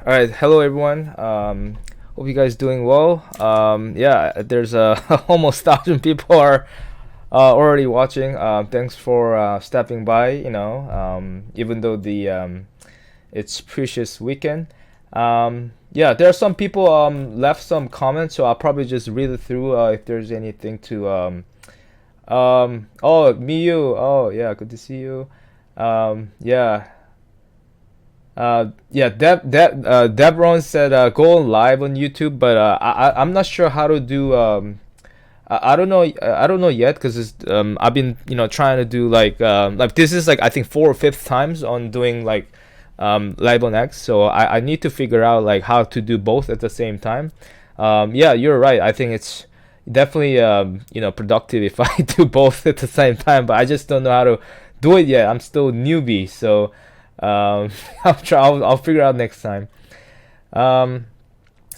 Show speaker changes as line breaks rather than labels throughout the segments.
All right, hello everyone. Hope you guys doing well. Yeah, there's almost 1,000 people are already watching. Thanks for stepping by. Even though the it's precious weekend. Yeah, there are some people left some comments, so I'll probably just read it through if there's anything to oh, Miyu. Oh yeah, good to see you. Yeah. Yeah, Debron said go live on YouTube, but I'm not sure how to do. I don't know. I don't know yet because I've been trying to do like this is like I think fourth or fifth times on doing like live on X. So I need to figure out like how to do both at the same time. Yeah, you're right. I think it's definitely productive if I do both at the same time, but I just don't know how to do it yet. I'm still newbie, so. I'll try. I'll figure out next time. Um,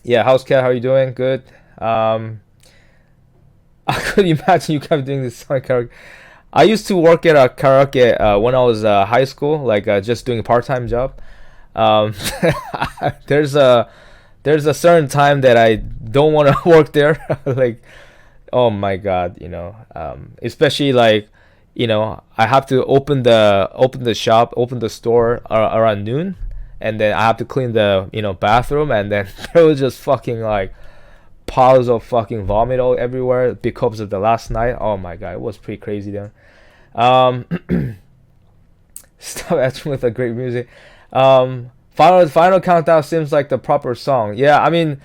yeah, House Cat, how are you doing? Good. I could imagine you guys doing this song karaoke. I used to work at a karaoke when I was high school, like just doing a part-time job. Um, there's a there's a certain time that I don't want to work there. Like, oh my God, especially like I have to open the shop, open the store around noon, and then I have to clean the bathroom, and then there was just fucking like piles of fucking vomit all everywhere because of the last night. Oh my God, it was pretty crazy then. um Stop etching with the great music. Final countdown seems like the proper song. Yeah, I mean,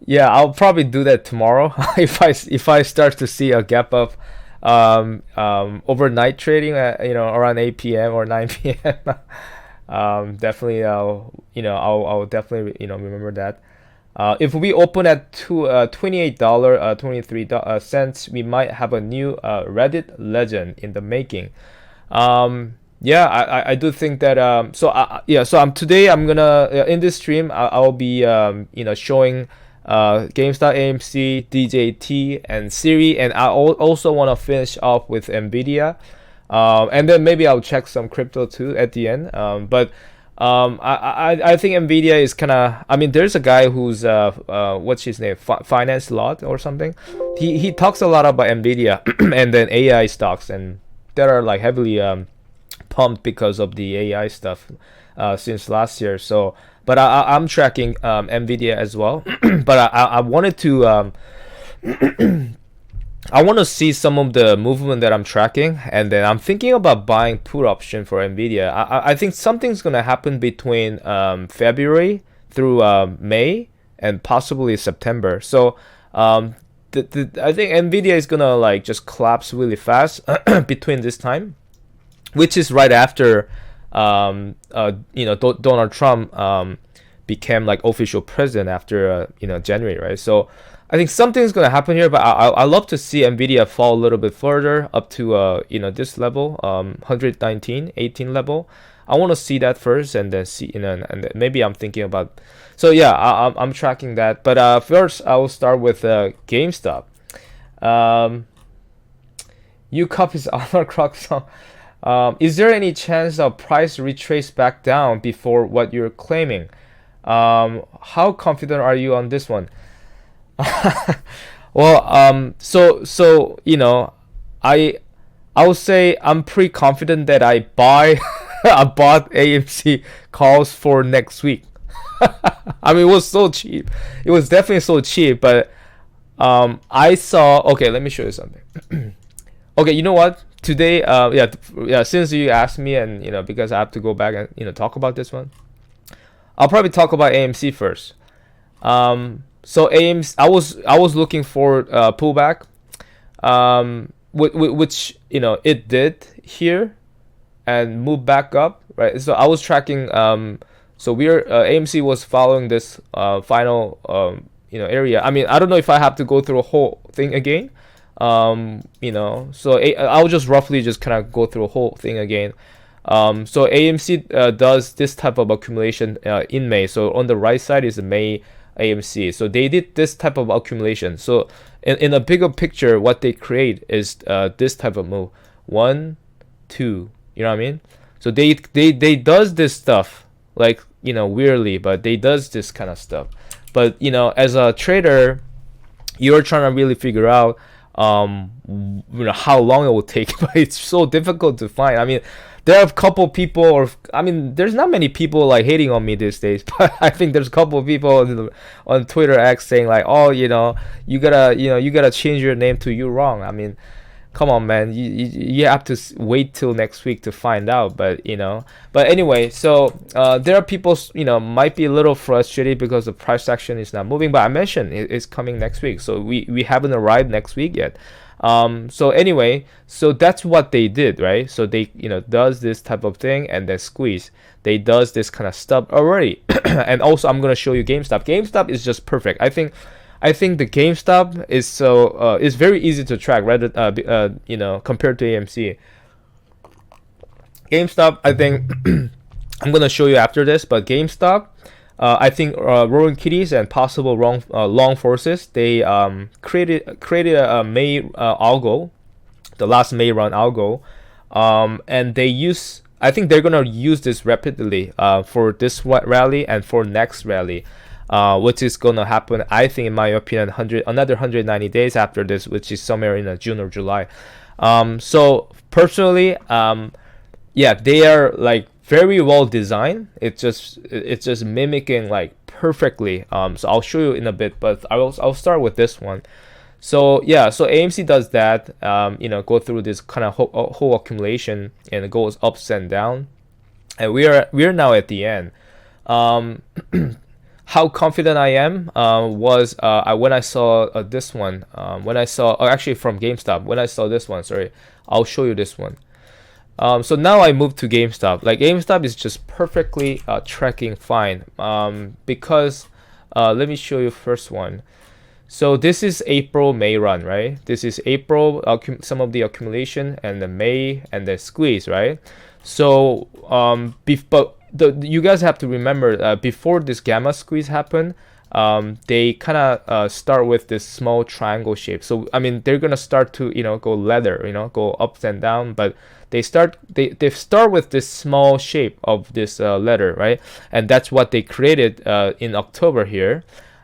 yeah, I'll probably do that tomorrow if I start to see a gap up overnight trading at around 8 p.m. or 9 p.m. Definitely I'll definitely remember that. If we open at $28 23 cents, we might have a new Reddit legend in the making. Yeah, I do think that today I'm gonna in this stream I'll be showing GameStop AMC, DJT, and SIRI, and I also want to finish off with Nvidia, and then maybe I'll check some crypto too at the end. I think Nvidia is kind of. I mean, there's a guy who's what's his name, Finance Lot or something. He talks a lot about Nvidia and then AI stocks, and that are like heavily pumped because of the AI stuff since last year. So, but I'm tracking Nvidia as well. But I wanted to I want to see some of the movement that I'm tracking, and then I'm thinking about buying put option for Nvidia. I think something's gonna happen between February through May and possibly September. So I think Nvidia is gonna like just collapse really fast between this time, which is right after Donald Trump became like official president after January, right? So I think something's gonna happen here, but I love to see Nvidia fall a little bit further up to this level, 119.18 level. I want to see that first, and then see and then maybe I'm thinking about. So yeah, I'm tracking that, but first I will start with GameStop. You copies Honor Croc song. Is there any chance of price retrace back down before what you're claiming? How confident are you on this one? Well, I would say I'm pretty confident that I bought AMC calls for next week. I mean, it was so cheap. It was definitely so cheap, but I saw. Okay, let me show you something. Okay, you know what? Today, yeah. Since you asked me, and because I have to go back and talk about this one, I'll probably talk about AMC first. So AMC, I was looking for pullback, which it did here, and moved back up, right? So I was tracking. So we're AMC was following this final area. I mean, I don't know if I have to go through a whole thing again. So I'll just roughly just kind of go through a whole thing again. So AMC does this type of accumulation in May. So on the right side is the May AMC. So they did this type of accumulation. So in a bigger picture, what they create is this type of move. 1, 2. You know what I mean? So they does this stuff like weirdly, but they does this kind of stuff. But as a trader, you're trying to really figure out how long it will take. But it's so difficult to find. I mean, there are a couple people, or I mean, there's not many people like hating on me these days, but I think there's a couple people on Twitter X saying like, oh, you gotta change your name to You Wrong. I mean, come on, man, you have to wait till next week to find out. But anyway, so there are people might be a little frustrated because the price action is not moving, but I mentioned it's coming next week, so we haven't arrived next week yet. So anyway, so that's what they did, right? So they does this type of thing, and then squeeze, they does this kind of stuff already. And also I'm gonna show you GameStop is just perfect. I think the GameStop is very easy to track, rather compared to AMC. GameStop, I think I'm gonna show you after this, but GameStop, I think Roaring Kitties and possible long forces, they created a May algo, the last May run algo, and I think they're gonna use this rapidly for this rally and for next rally. Which is gonna happen, I think, in my opinion, another 190 days after this, which is somewhere in June or July. So personally, yeah, they are like very well designed. It's just mimicking like perfectly. So I'll show you in a bit, but I'll start with this one. So yeah, so AMC does that. Go through this kind of whole accumulation, and it goes ups and down, and we are now at the end. How confident I am was when I saw this one. When I saw, actually from GameStop, when I saw this one, sorry, I'll show you this one. So now I moved to GameStop. Like GameStop is just perfectly tracking fine. Because let me show you first one. So this is April May run, right? This is April, some of the accumulation, and the May and the squeeze, right? So but you guys have to remember, before this gamma squeeze happened, they kind of start with this small triangle shape. So I mean, they're gonna start to go ladder, go up and down, but they start with this small shape of this ladder, right? And that's what they created in October here.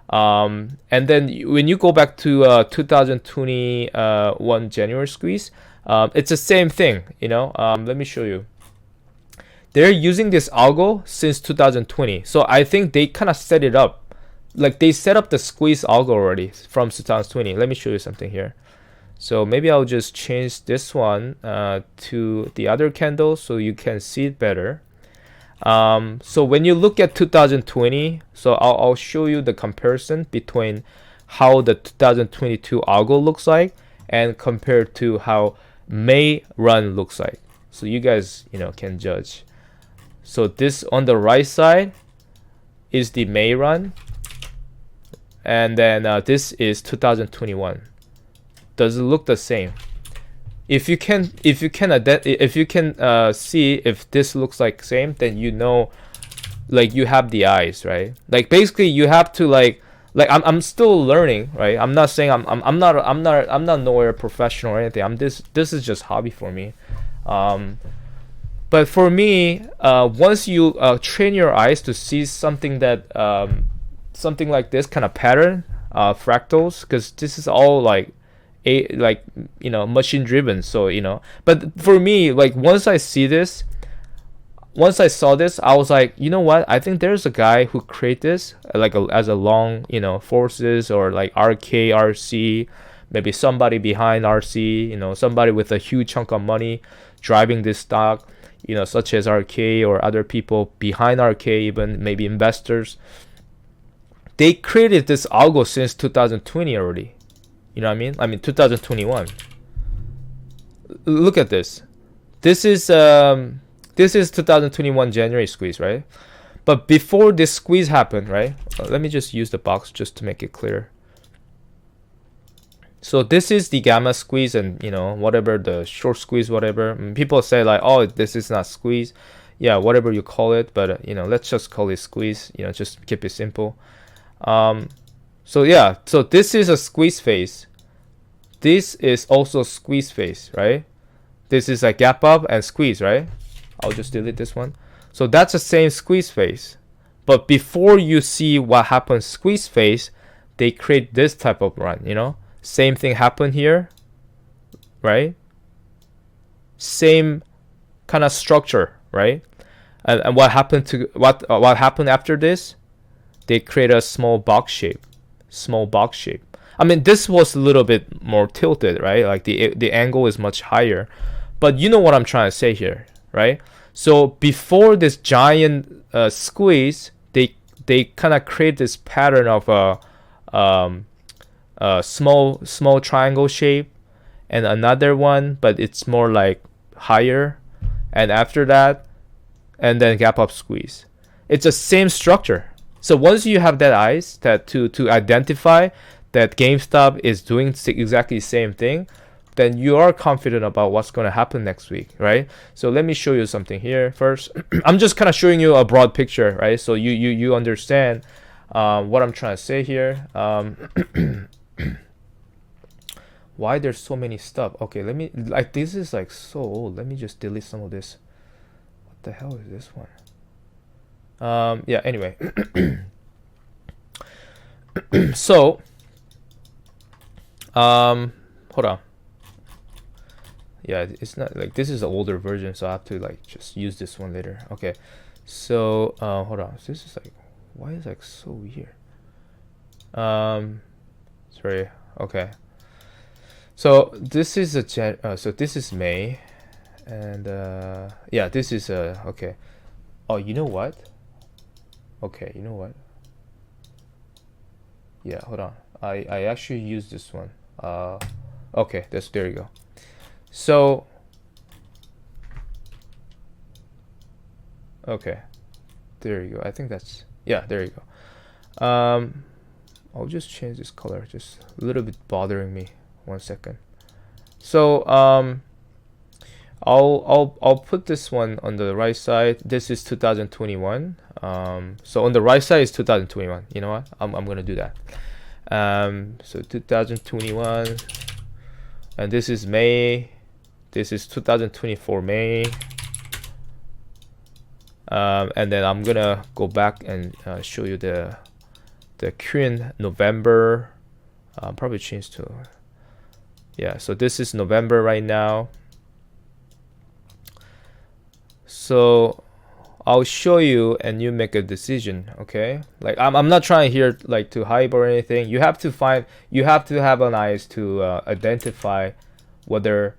And then when you go back to 2021 January squeeze, it's the same thing. Let me show you. They're using this algo since 2020. So I think they kind of set it up. Like they set up the squeeze algo already from 2020. Let me show you something here. So maybe I'll just change this one to the other candle so you can see it better. So when you look at 2020, so I'll show you the comparison between how the 2022 algo looks like and compared to how May run looks like. So you guys, can judge. So this on the right side is the May run, and then this is 2021. Does it look the same? If you can see if this looks like same, then like you have the eyes, right? Like basically you have to like I'm still learning, right? I'm not saying I'm not nowhere professional or anything. This is just hobby for me. But for me, once you train your eyes to see something something like this kind of pattern, fractals, because this is all like machine driven. So but for me, like once I saw this, I was like, you know what? I think there's a guy who created this as a long forces, or like RK, RC, maybe somebody behind RC, somebody with a huge chunk of money driving this stock. Such as RK or other people behind RK, even maybe investors. They created this algo since 2020 already. You know what I mean? I mean 2021. Look at this. This is 2021 January squeeze, right? But before this squeeze happened, right? Let me just use the box just to make it clear. So this is the gamma squeeze, and whatever the short squeeze, whatever. And people say like, oh, this is not squeeze. Yeah, whatever you call it, but let's just call it squeeze. Just keep it simple. So yeah, so this is a squeeze phase. This is also squeeze phase, right? This is a gap up and squeeze, right? I'll just delete this one. So that's the same squeeze phase. But before you see what happens squeeze phase, they create this type of run, you know. Same thing happened here, right? Same kind of structure, right? And what happened to what happened after this? They create a small box shape. I mean, this was a little bit more tilted, right? Like the angle is much higher, but you know what I'm trying to say here, right? So before this giant squeeze, they kind of create this pattern of a small triangle shape, and another one, but it's more like higher, and after that, and then gap up squeeze. It's the same structure. So once you have that eyes that to identify that GameStop is doing exactly the same thing, then you are confident about what's going to happen next week, right? So let me show you something here first. I'm just kind of showing you a broad picture, right? So you understand what I'm trying to say here. Why there's so many stuff? Okay, let me, like, this is like so old. Let me just delete some of this. What the hell is this one? Yeah, anyway. So hold on. Yeah, it's not like, this is an older version, so I have to like just use this one later. Okay, so hold on. So this is like, why is it like so weird? Sorry. Okay, so this is a so this is May, and yeah, this is okay. Oh, you know what? Okay, you know what? Yeah, hold on. I actually use this one. Okay, there you go. So okay, there you go. I think that's, yeah, there you go. I'll just change this color, just a little bit bothering me. 1 second. So I'll put this one on the right side. This is 2021. So on the right side is 2021. You know what? I'm gonna do that. So 2021, and this is May. This is 2024 May. And then I'm gonna go back and show you the current November. Probably change to, yeah. So this is November right now. So I'll show you and you make a decision, okay? Like I'm not trying here like to hype or anything. You have to have an eyes to identify whether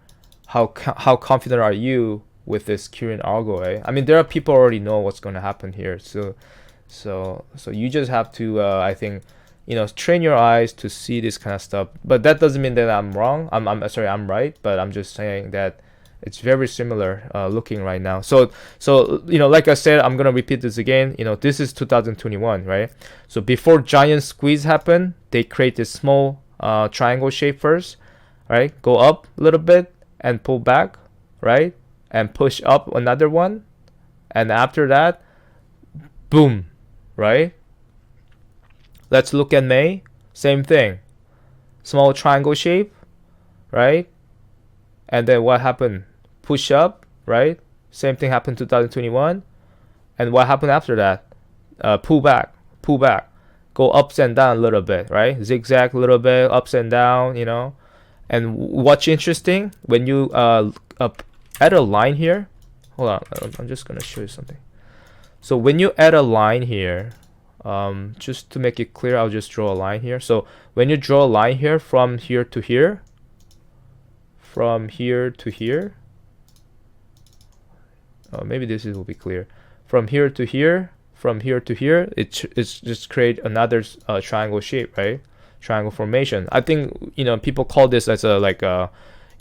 how confident are you with this current algo, right? I mean, there are people already know what's going to happen here, so you just have to I think, you know, train your eyes to see this kind of stuff. But that doesn't mean that I'm wrong. I'm sorry, I'm right, but I'm just saying that it's very similar looking right now. So you know, like I said, I'm gonna repeat this again. You know, this is 2021, right? So before giant squeeze happen, they create this small triangle shape first, right? Go up a little bit and pull back, right? And push up another one, and after that, boom, right? Let's look at May. Same thing, small triangle shape, right? And then what happened? Push up, right? Same thing happened 2021. And what happened after that? Pull back, go ups and down a little bit, right? Zigzag a little bit, ups and down, you know. And what's interesting, when you add a line here, hold on, I'm just gonna show you something. So when you add a line here, just to make it clear, I'll just draw a line here. So when you draw a line here from here to here, from here to here, maybe this will be clear. From here to here, from here to here, it's just create another triangle shape, right? Triangle formation. I think, you know, people call this as a like a,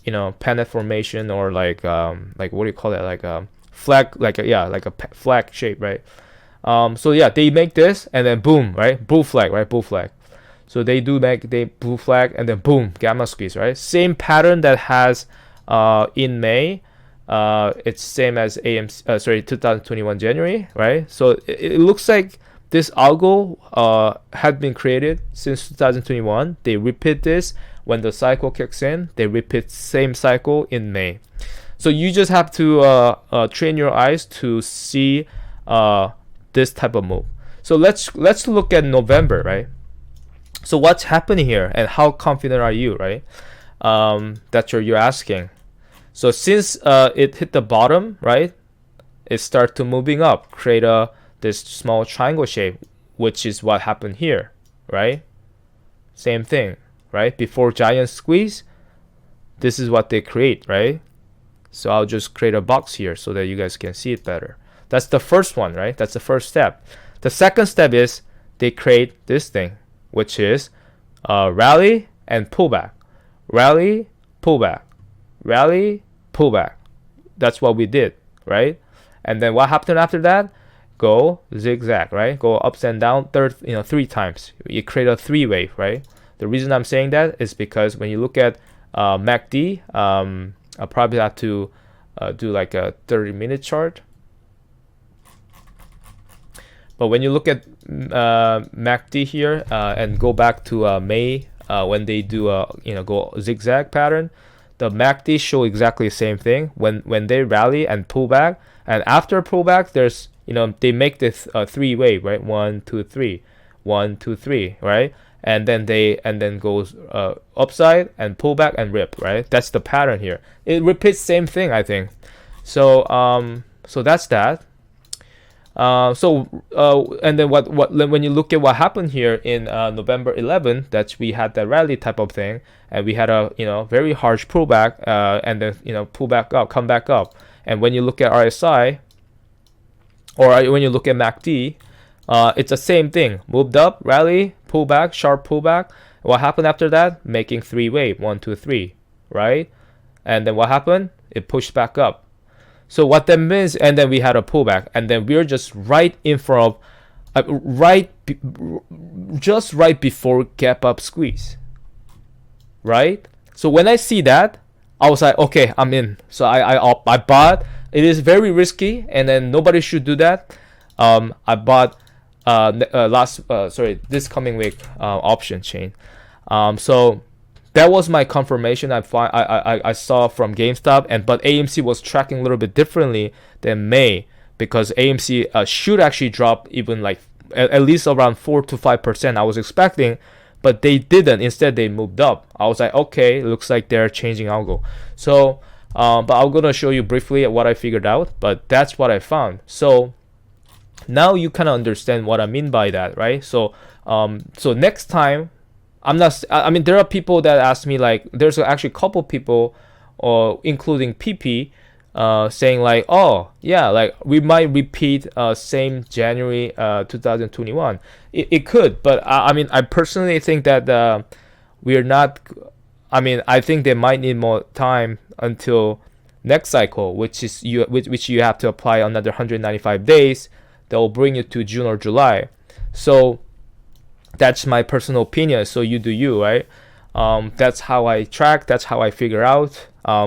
you know, pennant formation, or like what do you call that? Like a flag, like a, yeah, like a flag shape, right? So yeah, they make this and then boom, right? Bull flag, right? Bull flag. So they bull flag and then boom, gamma squeeze, right? Same pattern that has in May. It's same as AMC, sorry, 2021 January, right? So it looks like this algo had been created since 2021. They repeat this when the cycle kicks in. They repeat same cycle in May. So you just have to train your eyes to see this type of move. So let's look at November, right? So what's happening here, and how confident are you, right? That's what you're asking. So since it hit the bottom, right, it starts to moving up, create this small triangle shape, which is what happened here, right? Same thing, right? Before giant squeeze, this is what they create, right? So I'll just create a box here so that you guys can see it better. That's the first one, right? That's the first step. The second step is they create this thing, which is rally and pullback. Rally, pullback. Rally, pullback. That's what we did, right? And then what happened after that? Go zigzag, right? Go ups and down 3 times. You create a 3 wave, right? The reason I'm saying that is because when you look at MACD, I'll probably have to do like a 30-minute chart. But when you look at MACD here and go back to May when they do go zigzag pattern, the MACD show exactly the same thing. When they rally and pull back, and after pullback, there's they make this 3 wave, right? 1, 2, 3, 1, 2, 3, right? And then goes upside and pull back and rip, right? That's the pattern here. It repeats same thing, I think. So so that's that. And then when you look at what happened here in November 11, that we had that rally type of thing, and we had a very harsh pullback, and then pull back up, come back up. And when you look at RSI, or when you look at MACD, it's the same thing. Moved up, rally, pullback, sharp pullback. What happened after that? Making 3 wave, 1, 2, 3, right? And then what happened? It pushed back up. So what that means, and then we had a pullback, and then we're just right in front of, just right before gap up squeeze, right? So when I see that, I was like, okay, I'm in. So I bought. It is very risky, and then nobody should do that. I bought this coming week option chain. So that was my confirmation. I saw from GameStop, but AMC was tracking a little bit differently than May, because AMC should actually drop even like at least around 4 to 5%. I was expecting, but they didn't. Instead, they moved up. I was like, okay, looks like they're changing algo. So, but I'm gonna show you briefly what I figured out. But that's what I found. So now you kind of understand what I mean by that, right? So, so next time. I mean, there are people that ask me, like, there's actually a couple people, including PP, saying like, oh, yeah, like we might repeat same January 2021. It could, but I mean, I personally think that we're not. I mean, I think they might need more time until next cycle, which you have to apply another 195 days. That will bring you to June or July. So that's my personal opinion. So you do you, right? That's how I track. That's how I figure out.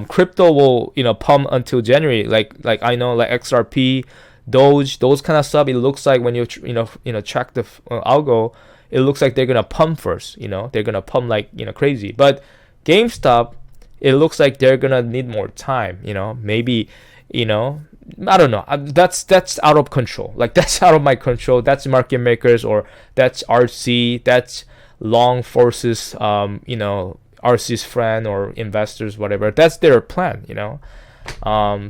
Crypto will pump until January. Like I know, like XRP, Doge, those kind of stuff. It looks like when you track the algo, it looks like they're gonna pump first. They're gonna pump like crazy. But GameStop, it looks like they're gonna need more time. Maybe I don't know. That's out of control. Like that's out of my control. That's market makers, or that's RC. That's long forces. RC's friend or investors, whatever. That's their plan.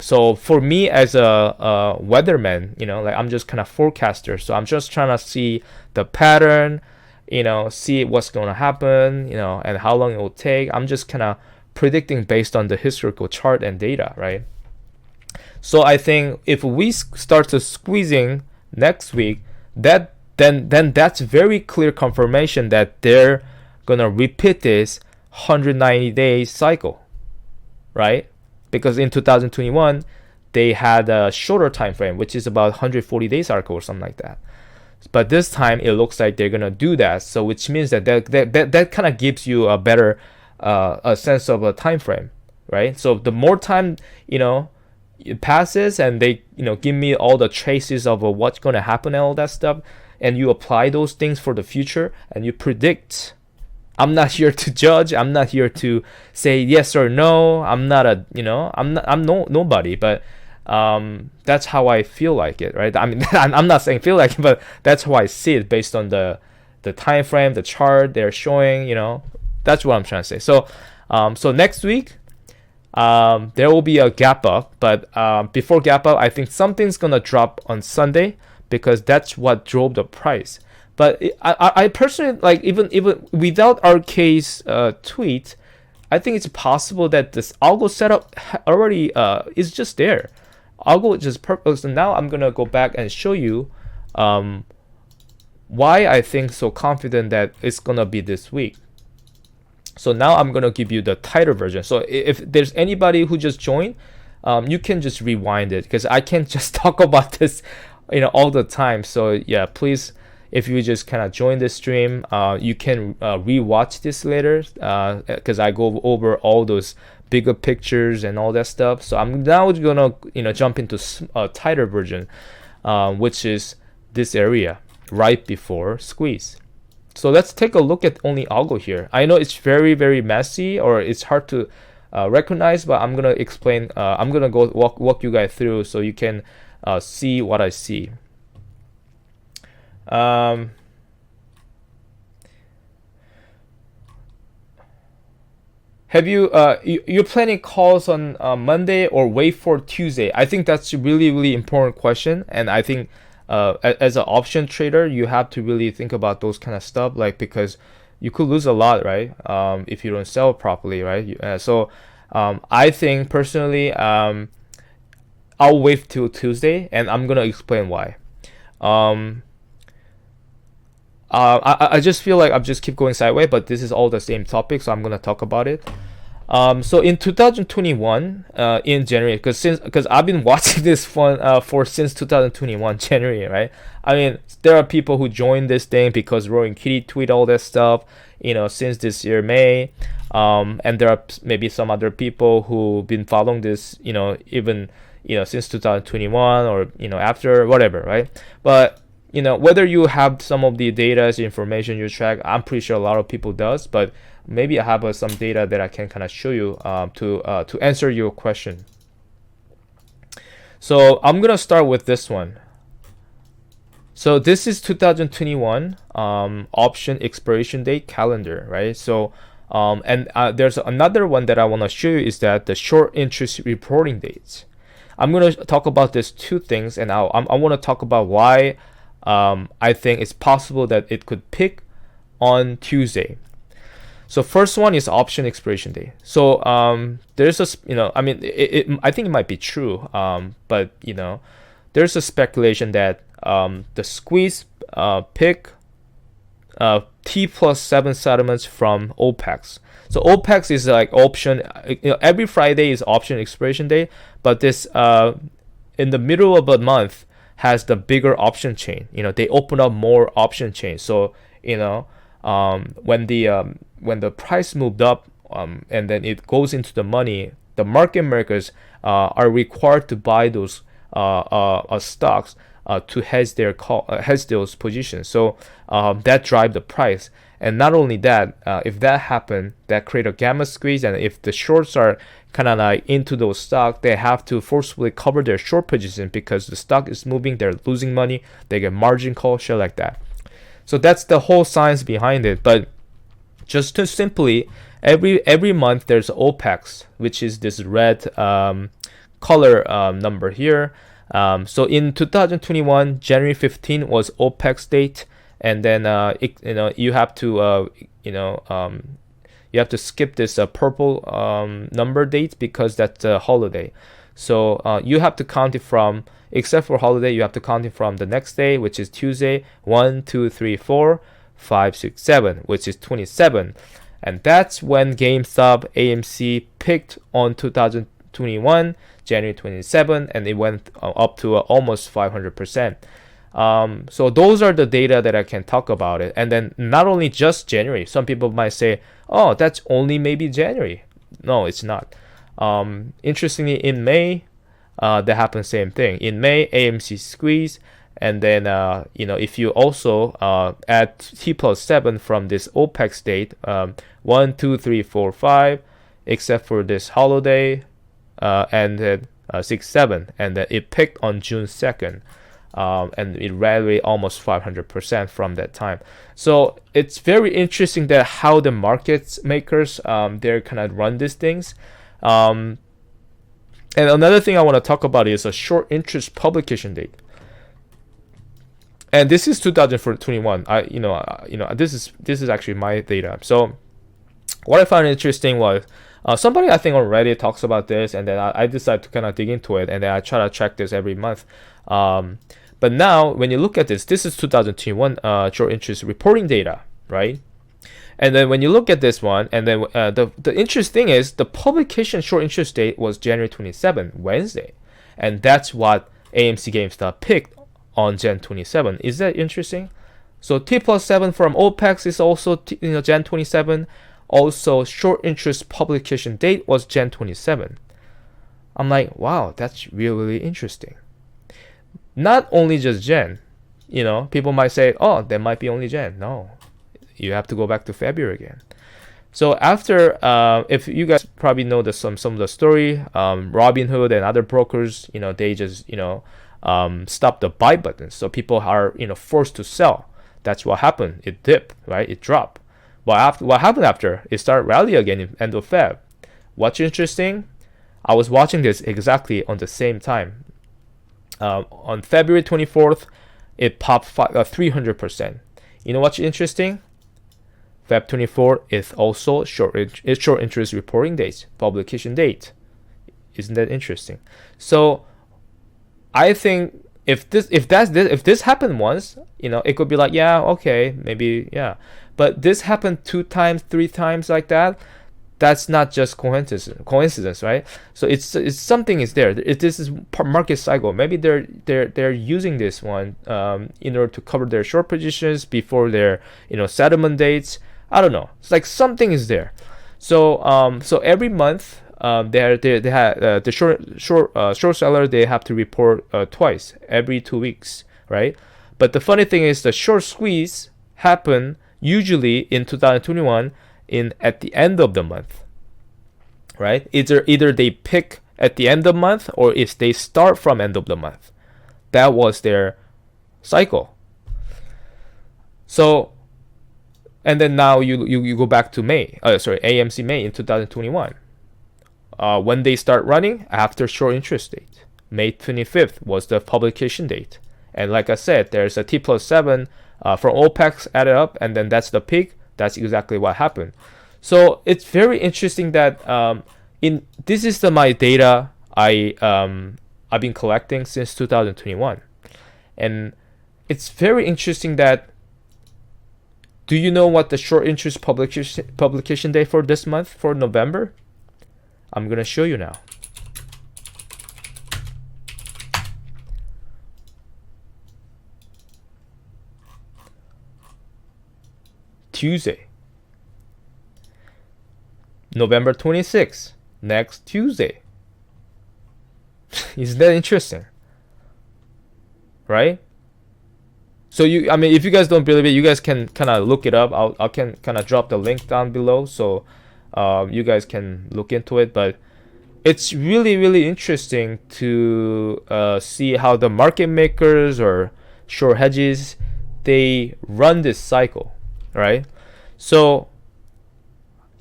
So for me as a weatherman, like I'm just kind of forecaster. So I'm just trying to see the pattern. See what's going to happen. And how long it will take. I'm just kind of predicting based on the historical chart and data, right? So I think if we start to squeezing next week, then that's very clear confirmation that they're gonna repeat this 190-day cycle, right? Because in 2021 they had a shorter time frame, which is about 140-day cycle or something like that. But this time it looks like they're gonna do that. So which means that kind of gives you a better a sense of a time frame, right? So the more time it passes, and they give me all the traces of what's going to happen and all that stuff, and you apply those things for the future and you predict. I'm not here to judge. I'm not here to say yes or no. I'm not nobody, but That's how I feel like it, right? I mean, I'm not saying feel like it, but that's how I see it based on the time frame, the chart they're showing. That's what I'm trying to say. So next week, there will be a gap up, but before gap up, I think something's gonna drop on Sunday because that's what drove the price. But I personally like even without RK's tweet, I think it's possible that this algo setup already is just there. Algo is just purpose. And now I'm gonna go back and show you why I think so confident that it's gonna be this week. So now I'm gonna give you the tighter version. So if there's anybody who just joined, you can just rewind it because I can't just talk about this, all the time. So yeah, please, if you just kind of join the stream, you can rewatch this later because I go over all those bigger pictures and all that stuff. So I'm now gonna jump into a tighter version, which is this area right before squeeze. So let's take a look at only algo here. I know it's very, very messy or it's hard to recognize, but I'm gonna explain. I'm gonna go walk you guys through so you can see what I see. Have you're planning calls on Monday or wait for Tuesday? I think that's a really, really important question, and I think as an option trader, you have to really think about those kind of stuff, like because you could lose a lot, right? If you don't sell properly, right? So I think personally, I'll wait till Tuesday, and I'm gonna explain why. I just feel like I just keep going sideways, but this is all the same topic, so I'm gonna talk about it. So in 2021, in January, because I've been watching this one for since 2021 January, right? I mean, there are people who joined this thing because Roaring Kitty tweet all that stuff, since this year May, and there are maybe some other people who've been following this, even since 2021 or after whatever, right? But whether you have some of the data information you track, I'm pretty sure a lot of people does, but maybe I have some data that I can kind of show you to answer your question. So I'm gonna start with this one. So this is 2021 option expiration date calendar, right? So and there's another one that I want to show you is that the short interest reporting dates. I'm gonna talk about these two things, and I want to talk about why I think it's possible that it could pick on Tuesday. So first one is option expiration day. So there's I mean, I think it might be true, but there's a speculation that the squeeze pick T+7 settlements from OPEX. So OPEX is like option. Every Friday is option expiration day, but this in the middle of a month has the bigger option chain. They open up more option chains. So when the price moved up and then it goes into the money, the market makers are required to buy those stocks to hedge those positions. So that drive the price. And not only that, if that happened, that create a gamma squeeze, and if the shorts are kind of like into those stocks, they have to forcefully cover their short position because the stock is moving, they're losing money, they get margin call, shit like that. So that's the whole science behind it. But just to simply, every month there's OPEX, which is this red color number here. So in 2021, January 15 was OPEX date, and then you have to you have to skip this purple number date because that's a holiday. So you have to count it from, except for holiday, you have to count it from the next day, which is Tuesday, 1, 2, 3, 4, 5, 6, 7, which is 27. And that's when GameStop AMC picked on 2021, January 27, and it went up to almost 500%. So those are the data that I can talk about it. And then not only just January, some people might say, oh, that's only maybe January. No, it's not. Interestingly, in May, that happened same thing. In May, AMC squeeze, and then if you also add T+7 from this OPEX date, 1, 2, 3, 4, 5, except for this holiday, and then 67, and then it picked on June 2nd. And it rallied almost 500% from that time. So it's very interesting that how the market makers they're kind of run these things. And another thing I want to talk about is a short interest publication date. And this is 2021. This is actually my data. So what I found interesting was somebody I think on Reddit talks about this, and then I decided to kind of dig into it, and then I try to track this every month. But now when you look at this is 2021 short interest reporting data, right? And then when you look at this one, and then the interesting thing is the publication short interest date was January 27, Wednesday, and that's what AMC GameStop picked on Jan 27. Is that interesting? So T+7 from OPEX is also Jan 27. Also, short interest publication date was Jan 27. I'm like, wow, that's really interesting. Not only just Jan, people might say, oh, there might be only Jan. No, you have to go back to February again. So after, if you guys probably know some of the story, Robinhood and other brokers, they just stop the buy button, so people are forced to sell. That's what happened. It dipped, right? It dropped. What happened after? It started rally again in end of Feb. What's interesting? I was watching this exactly on the same time. On February 24th, it popped 300%. You know what's interesting? Feb 24 is also short interest reporting date, publication date. Isn't that interesting? So I think if this happened once, it could be like, yeah, okay, maybe, yeah. But this happened 2 times, 3 times like that. That's not just coincidence, right? So it's something is there. This is market cycle. Maybe they're using this one in order to cover their short positions before their settlement dates. I don't know. It's like something is there. So every month they have the short seller, they have to report twice every 2 weeks, right? But the funny thing is the short squeeze happen usually in 2021 at the end of the month, right? Either they pick at the end of the month, or if they start from end of the month. That was their cycle. So, and then now you go back to AMC May in 2021. When they start running after short interest date, May 25th was the publication date. And like I said, there's a T+7 from OPEX added up, and then that's the peak. That's exactly what happened. So it's very interesting that this is my data I've been collecting since 2021, and it's very interesting that. Do you know what the short interest publication day for this month, for November? I'm gonna show you now. Tuesday, November 26th, next Tuesday. Isn't that interesting? Right? So if you guys don't believe it, you guys can kind of look it up. I can kind of drop the link down below, so you guys can look into it. But it's really, really interesting to see how the market makers or short hedges, they run this cycle, right? So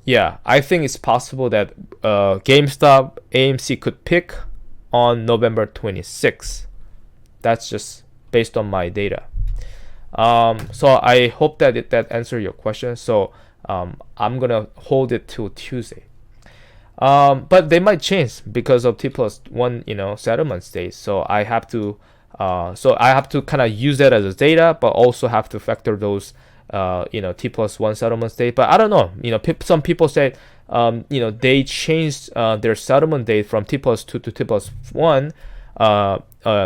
yeah, I think it's possible that GameStop AMC could pick on November 26th. That's just based on my data. So I hope that that answered your question. So I'm gonna hold it till Tuesday. But they might change because of T+1 settlement days. So I have to kind of use that as a data, but also have to factor those T+1 settlement date. But I don't know. Some people say they changed their settlement date from T+2 to T+1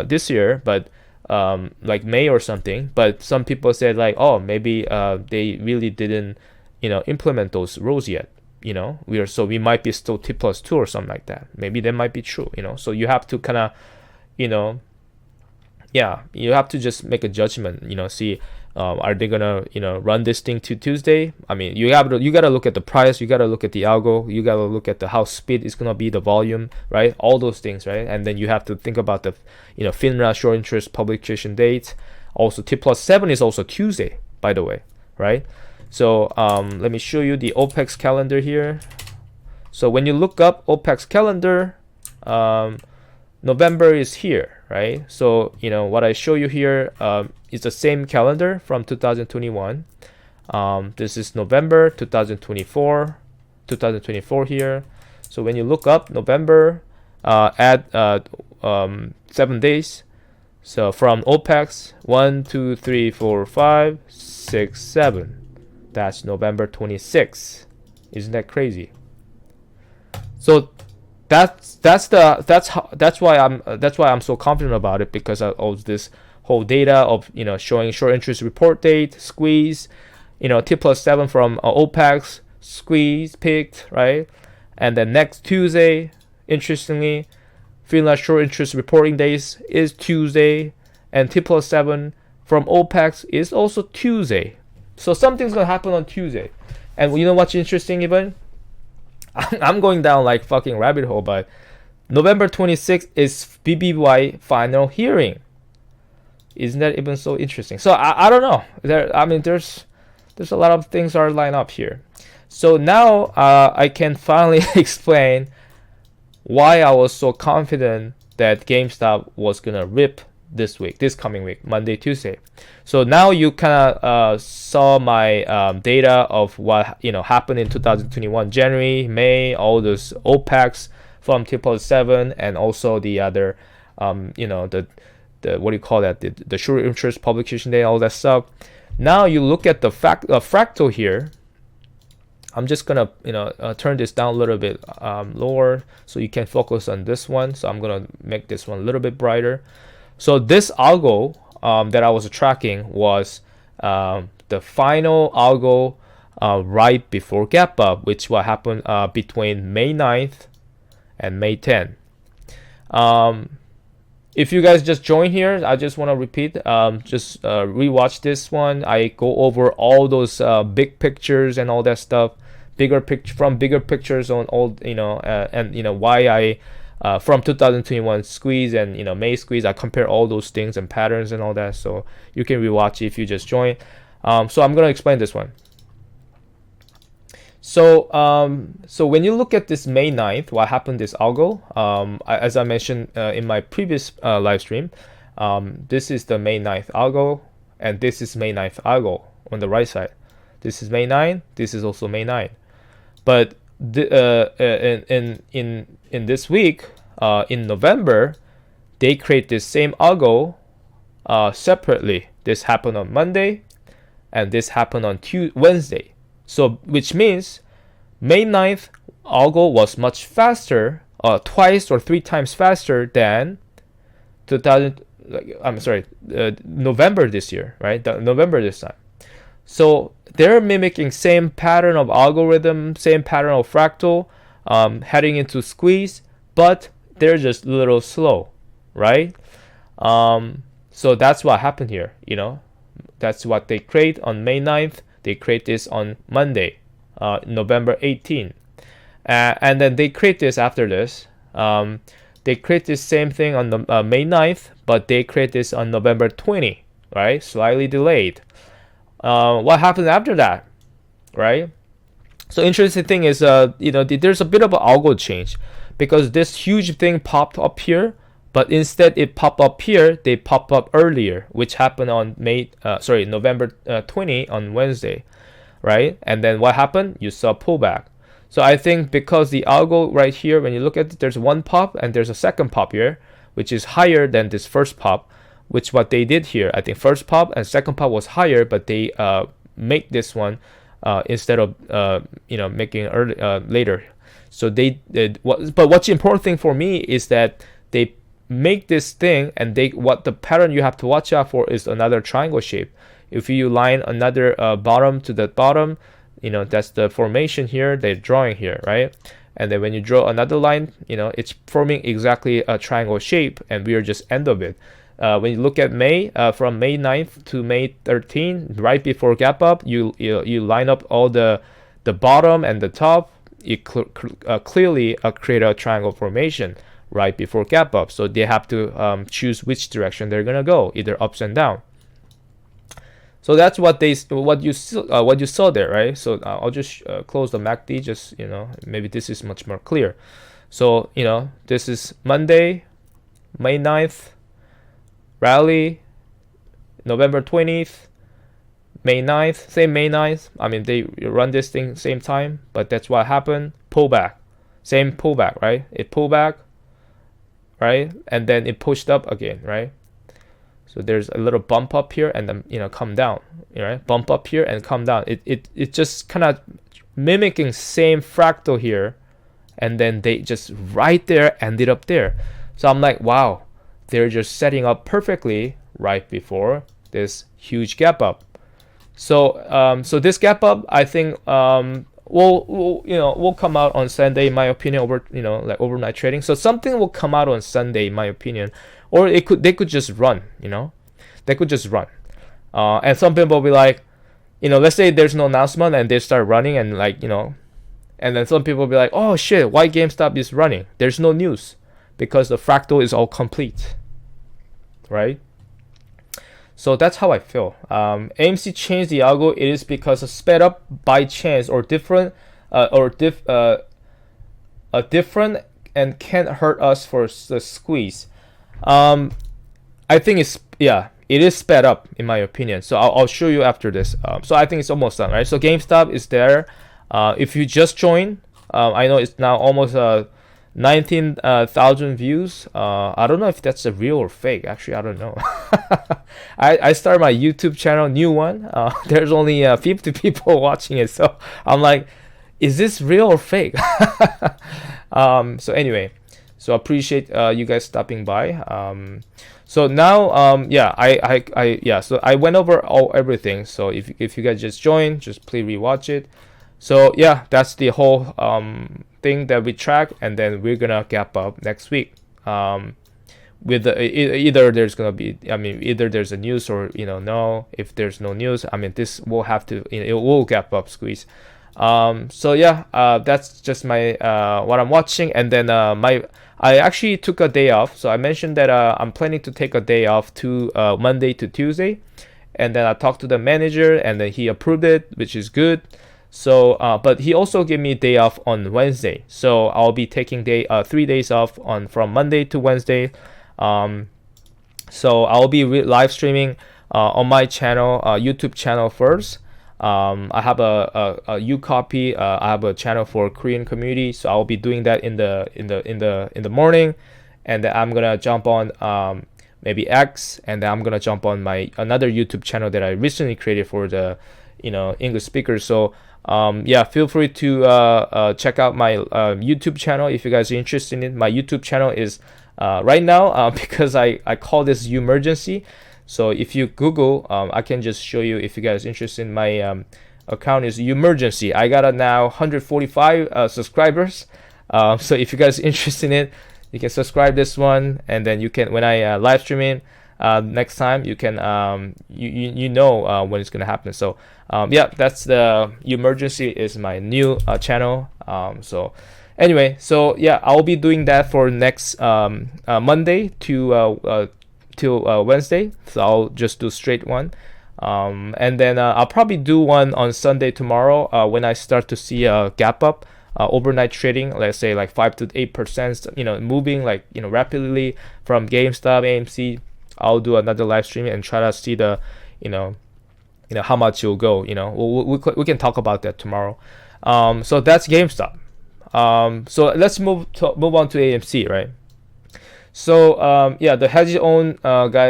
this year, but like May or something. But some people said like, oh, maybe they really didn't implement those rules yet. We might be still T+2 or something like that. Maybe that might be true. So you have to kind of you have to just make a judgment. See Are they gonna run this thing to Tuesday? I mean, you gotta look at the price, you gotta look at the algo, you gotta look at the how speed is gonna be, the volume, right? All those things, right? And then you have to think about the FINRA short interest publication date. Also, T+7 is also Tuesday, by the way, right? So let me show you the OPEX calendar here. So when you look up OPEX calendar, November is here, right? So what I show you here is the same calendar from 2021. This is November 2024 here. So when you look up November, add 7 days. So from OPEX 1 2 3 4 5 6 7, that's November 26. Isn't that crazy? So that's why I'm so confident about it, because of this whole data of showing short interest report date, squeeze, T+7 from OPEX, squeeze picked, right? And then next Tuesday, interestingly, FINRA short interest reporting days is Tuesday, and T+7 from OPEX is also Tuesday. So something's gonna happen on Tuesday. And you know what's interesting even? I'm going down like fucking rabbit hole, but November 26th is BBY final hearing. Isn't that even so interesting? So I don't know. There's a lot of things are lined up here. So now I can finally explain why I was so confident that GameStop was gonna rip this coming week, Monday, Tuesday. So now you kind of saw my data of what happened in 2021, January, May, all those OPEX from T+7, and also the other, the what do you call that? The short interest publication day, all that stuff. Now you look at the fractal here. I'm just gonna turn this down a little bit lower so you can focus on this one. So I'm gonna make this one a little bit brighter. So this algo that I was tracking was the final algo right before gap up, which will happen between May 9th and May 10th. If you guys just joined here, I just want to repeat, just rewatch this one. I go over all those big pictures and all that stuff, bigger pictures on all, and why I from 2021 squeeze and May squeeze, I compare all those things and patterns and all that, so you can rewatch if you just join. So I'm gonna explain this one. So so when you look at this May 9th, what happened this algo, as I mentioned in my previous live stream, this is the May 9th algo, and this is May 9th algo on the right side. This is May 9, this is also May 9. But in this week, in November, they create this same algo separately. This happened on Monday, and this happened on Wednesday. So which means May 9th algo was much faster, twice or 3 times faster than November this year, right? November this time. So they're mimicking same pattern of algorithm, same pattern of fractal, heading into squeeze, but they're just a little slow, right? So that's what happened here. That's what they create on May 9th. They create this on Monday, November 18. And then they create this after this. They create this same thing on the May 9th, but they create this on November 20, right? Slightly delayed. What happened after that, right? So interesting thing is, there's a bit of an algo change, because this huge thing popped up here, but instead it popped up here, they pop up earlier, which happened on November 20 on Wednesday, right? And then what happened? You saw pullback. So I think because the algo right here, when you look at it, there's one pop and there's a second pop here, which is higher than this first pop, which what they did here. I think first pop and second pop was higher, but they make this one instead of making early later. So but what's the important thing for me is that they make this thing, and what the pattern you have to watch out for is another triangle shape. If you line another bottom to the bottom, that's the formation here they're drawing here, right? And then when you draw another line, it's forming exactly a triangle shape, and we are just end of it. when you look at May, from May 9th to May 13th, right before gap up, you line up all the bottom and the top. It clearly create a triangle formation right before gap up. So they have to choose which direction they're gonna go, either ups and down. So that's what you saw there, right? So I'll just close the MACD, just maybe this is much more clear. So this is Monday, May 9th, rally, November 20th, May 9th, same May 9th. I mean, they run this thing same time, but that's what happened. Pullback, same pullback, right? It pulled back, right? And then it pushed up again, right? So there's a little bump up here and then come down, right? Bump up here and come down. It just kind of mimicking same fractal here, and then they just right there ended up there. So I'm like, wow, they're just setting up perfectly right before this huge gap up. So so this gap up, I think will come out on Sunday, in my opinion, over like overnight trading. So something will come out on Sunday, in my opinion, or they could just run, they could just run. And some people will be like, let's say there's no announcement and they start running, and and then some people will be like, oh shit, why GameStop is running? There's no news because the fractal is all complete, right? So that's how I feel. AMC changed the algo. It is because of sped up by chance or different different and can't hurt us for the squeeze. I think it is sped up, in my opinion. So I'll show you after this. So I think it's almost done, right? So GameStop is there. If you just joined, I know it's now almost 19,000 views. I don't know if that's a real or fake. Actually, I don't know. I started my YouTube channel, new one. There's only 50 people watching it, so I'm like, is this real or fake? So anyway, so I appreciate you guys stopping by. So now, so I went over everything. So if you guys just joined, just please rewatch it. So yeah, that's the whole thing that we track, and then we're gonna gap up next week. With either there's gonna be, either there's a news or no. If there's no news, this will have to, it will gap up, squeeze. So yeah, that's just my what I'm watching, and then I actually took a day off. So I mentioned that I'm planning to take a day off to Monday to Tuesday, and then I talked to the manager, and then he approved it, which is good. So, but he also gave me a day off on Wednesday. So I'll be taking 3 days off from Monday to Wednesday. So I'll be live streaming on my channel, YouTube channel first. I have a uCopy. I have a channel for Korean community, so I'll be doing that in the morning, and then I'm gonna jump on maybe X, and then I'm gonna jump on my another YouTube channel that I recently created for the English speakers. So yeah, feel free to check out my YouTube channel if you guys are interested in it. My YouTube channel is right now because I call this emergency. So if you Google, I can just show you if you guys are interested in my account is emergency. I got now 145 subscribers. So if you guys are interested in it, you can subscribe this one, and then you can, when I live stream it next time, you can when it's gonna happen. So yeah, that's the emergency is my new channel. So anyway, so yeah, I'll be doing that for next Monday to till Wednesday. So I'll just do straight one, and then I'll probably do one on Sunday tomorrow when I start to see a gap up. Overnight trading, let's say like 5 to 8%, moving like rapidly from GameStop, AMC. I'll do another live stream and try to see the how much it'll go. We can talk about that tomorrow. So that's GameStop. So let's move on to AMC, right? So yeah, the hedge own guy,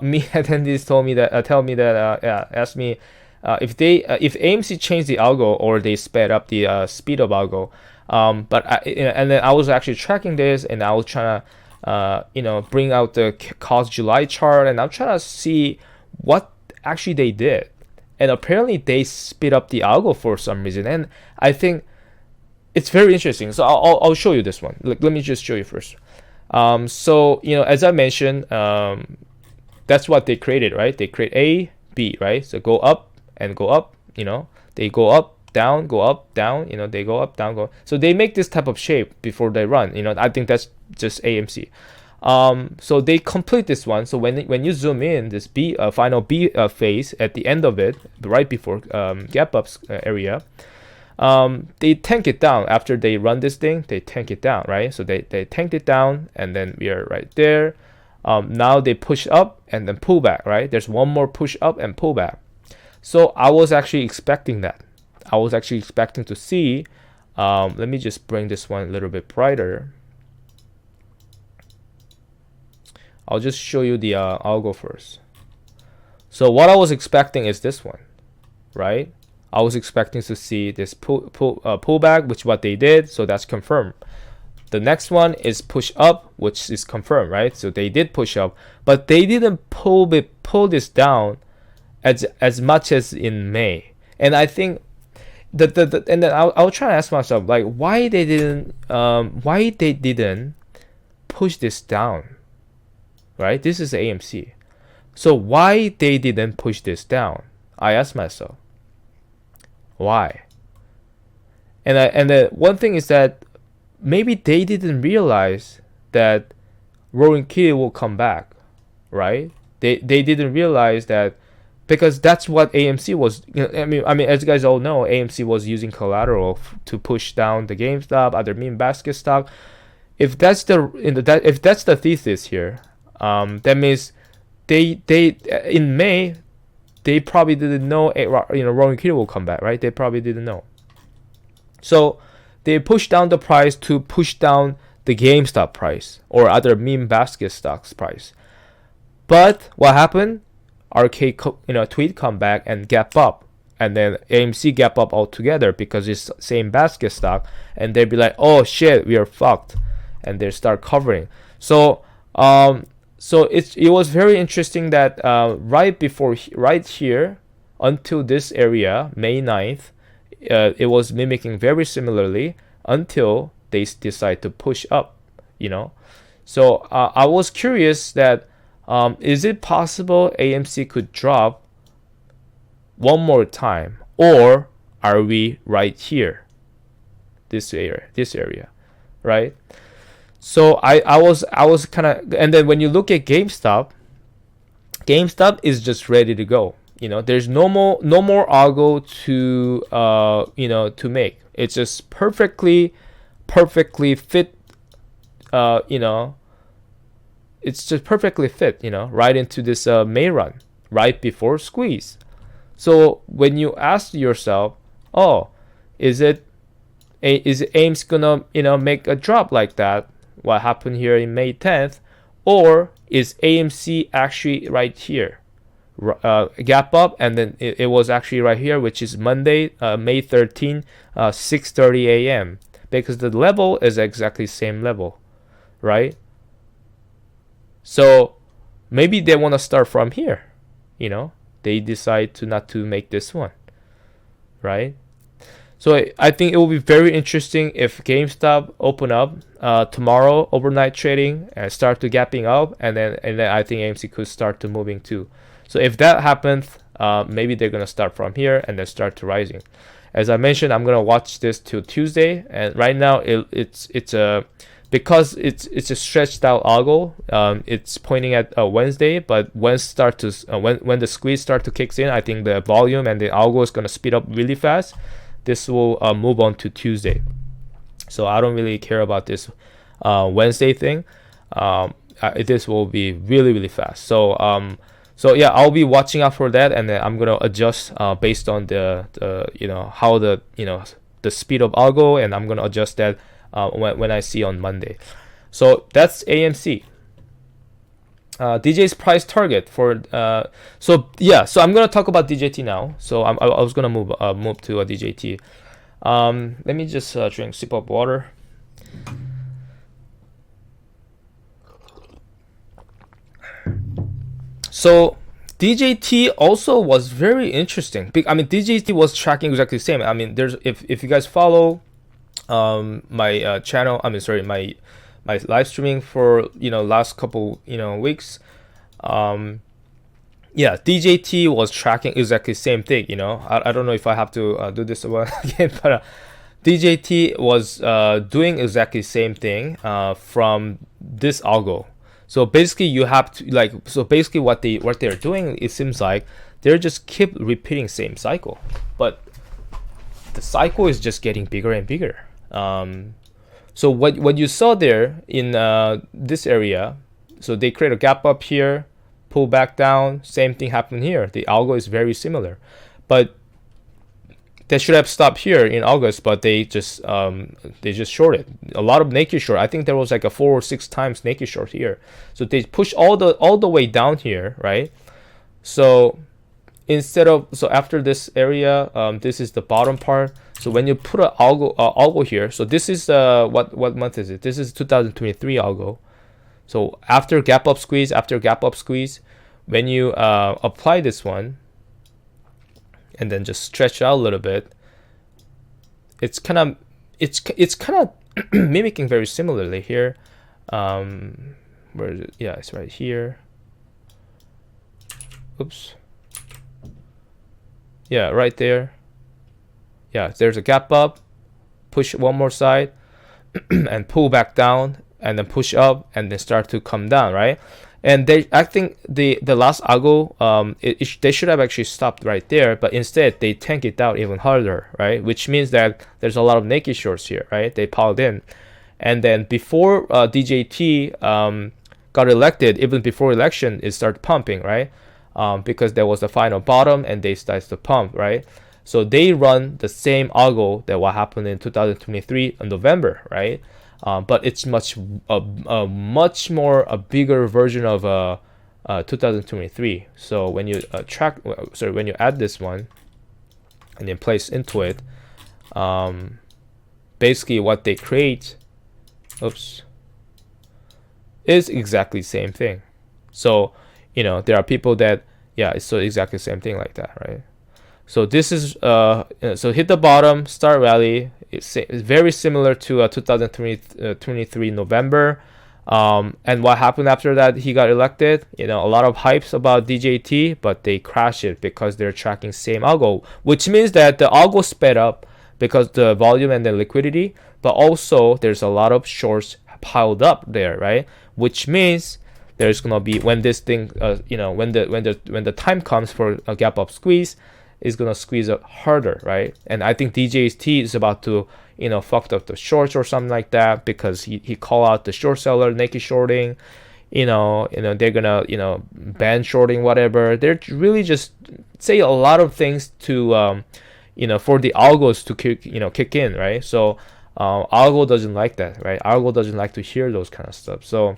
me attendees told me that asked me if AMC changed the algo or they sped up the speed of algo. But and then I was actually tracking this, and I was trying to bring out the cost July chart, and I'm trying to see what actually they did. And apparently they sped up the algo for some reason, and I think it's very interesting. So I'll show you this one. Let me just show you first. So as I mentioned, that's what they created, right? They create A, B, right? So go up and go up. They go up, down, go up, down. They go up, down, go. So they make this type of shape before they run. I think that's just AMC. So they complete this one. So when you zoom in, this B final B phase at the end of it, right before gap ups area, they tank it down after they run this thing. They tank it down, right? So they tanked it down, and then we are right there. Now they push up and then pull back, right? There's one more push up and pull back. So I was actually expecting that. I was actually expecting to see. Let me just bring this one a little bit brighter. I'll just show you the algo first. So what I was expecting is this one, right? I was expecting to see this pullback, which is what they did, so that's confirmed. The next one is push up, which is confirmed, right? So they did push up, but they didn't pull this down as much as in May. And I think and then I'll try to ask myself, like, why they didn't push this down, right? This is AMC. So why they didn't push this down? I asked myself, why? And the one thing is that maybe they didn't realize that Roaring Kitty will come back, right? They didn't realize that, because that's what AMC was. I mean, as you guys all know, AMC was using collateral to push down the GameStop, other meme basket stock. If that's the thesis here, that means they in May, they probably didn't know Roaring Kitty will come back, right? They probably didn't know. So they pushed down the price to push down the GameStop price or other meme basket stocks price. But what happened? RK tweet come back and gap up, and then AMC gap up altogether because it's same basket stock, and they'd be like, oh shit, we are fucked, and they start covering. So it was very interesting that right here until this area, May 9th, it was mimicking very similarly until they decide to push up, So I was curious that is it possible AMC could drop one more time, or are we right here, this area, right? So I was kind of, and then when you look at GameStop is just ready to go. There's no more algo to make. It's just perfectly fit. It's just perfectly fit. Right into this May run, right before squeeze. So when you ask yourself, oh, is AIMS gonna make a drop like that? What happened here in May 10th, or is AMC actually right here? Gap up, and then it was actually right here, which is Monday, May 13, 6:30 a.m. because the level is exactly same level, right? So maybe they want to start from here. They decide to not to make this one, right? So I think it will be very interesting if GameStop open up tomorrow, overnight trading, and start to gapping up, and then I think AMC could start to moving too. So if that happens, maybe they're gonna start from here and then start to rising. As I mentioned, I'm gonna watch this till Tuesday, and right now it's because it's a stretched out algo. It's pointing at Wednesday, but when the squeeze start to kicks in, I think the volume and the algo is gonna speed up really fast. This will move on to Tuesday. So I don't really care about this Wednesday thing. This will be really, really fast. So yeah, I'll be watching out for that, and then I'm gonna adjust based on the how the speed of algo, and I'm gonna adjust that when I see on Monday. So that's AMC. DJ's price target for so I'm gonna talk about DJT now. So I was gonna move to a DJT. Let me just drink a sip of water. So DJT also was very interesting. DJT was tracking exactly the same. There's if you guys follow my channel, my live streaming for last couple weeks. Yeah, DJT was tracking exactly same thing. I don't know if I have to do this again, but DJT was doing exactly same thing from this algo. So basically, you have to so basically what they're doing, it seems like they're just keep repeating same cycle, but the cycle is just getting bigger and bigger. So what you saw there in this area, so they create a gap up here, pull back down, same thing happened here. The algo is very similar, but they should have stopped here in August, but they just shorted a lot of naked short. I think there was like a 4 or 6 times naked short here. So they push all the way down here, right? So after this area, this is the bottom part. So when you put an algo here, so this is what month is it? This is 2023 algo. So after gap up squeeze, when you apply this one, and then just stretch out a little bit, it's kind of mimicking very similarly here. Where is it? Yeah, it's right here. Oops. Yeah, right there. Yeah, there's a gap up, push one more side, and pull back down, and then push up, and then start to come down, right? And I think the last algo, they should have actually stopped right there, but instead they tank it down even harder, right? Which means that there's a lot of naked shorts here, right? They piled in, and then before DJT got elected, even before election, it started pumping, right? Because there was the final bottom, and they started to pump, right? So they run the same algo that what happened in 2023 in November, right? But it's much more a bigger version of 2023. So when you when you add this one and then place into it, basically what they create, is exactly the same thing. So there are people that it's so exactly the same thing like that, right? So this is so hit the bottom, start rally. It's very similar to 2023 November. And what happened after that? He got elected. A lot of hypes about DJT, but they crash it because they're tracking same algo, which means that the algo sped up because the volume and the liquidity, but also there's a lot of shorts piled up there, right? Which means there's gonna be, when this thing, when the time comes for a gap up squeeze, is gonna squeeze up harder, right? And I think DJT is about to, fucked up the shorts or something like that, because he called out the short seller, naked shorting, they're gonna, ban shorting, whatever. They're really just say a lot of things to, for the algos to kick in, right? So algo doesn't like that, right? Algo doesn't like to hear those kind of stuff. So,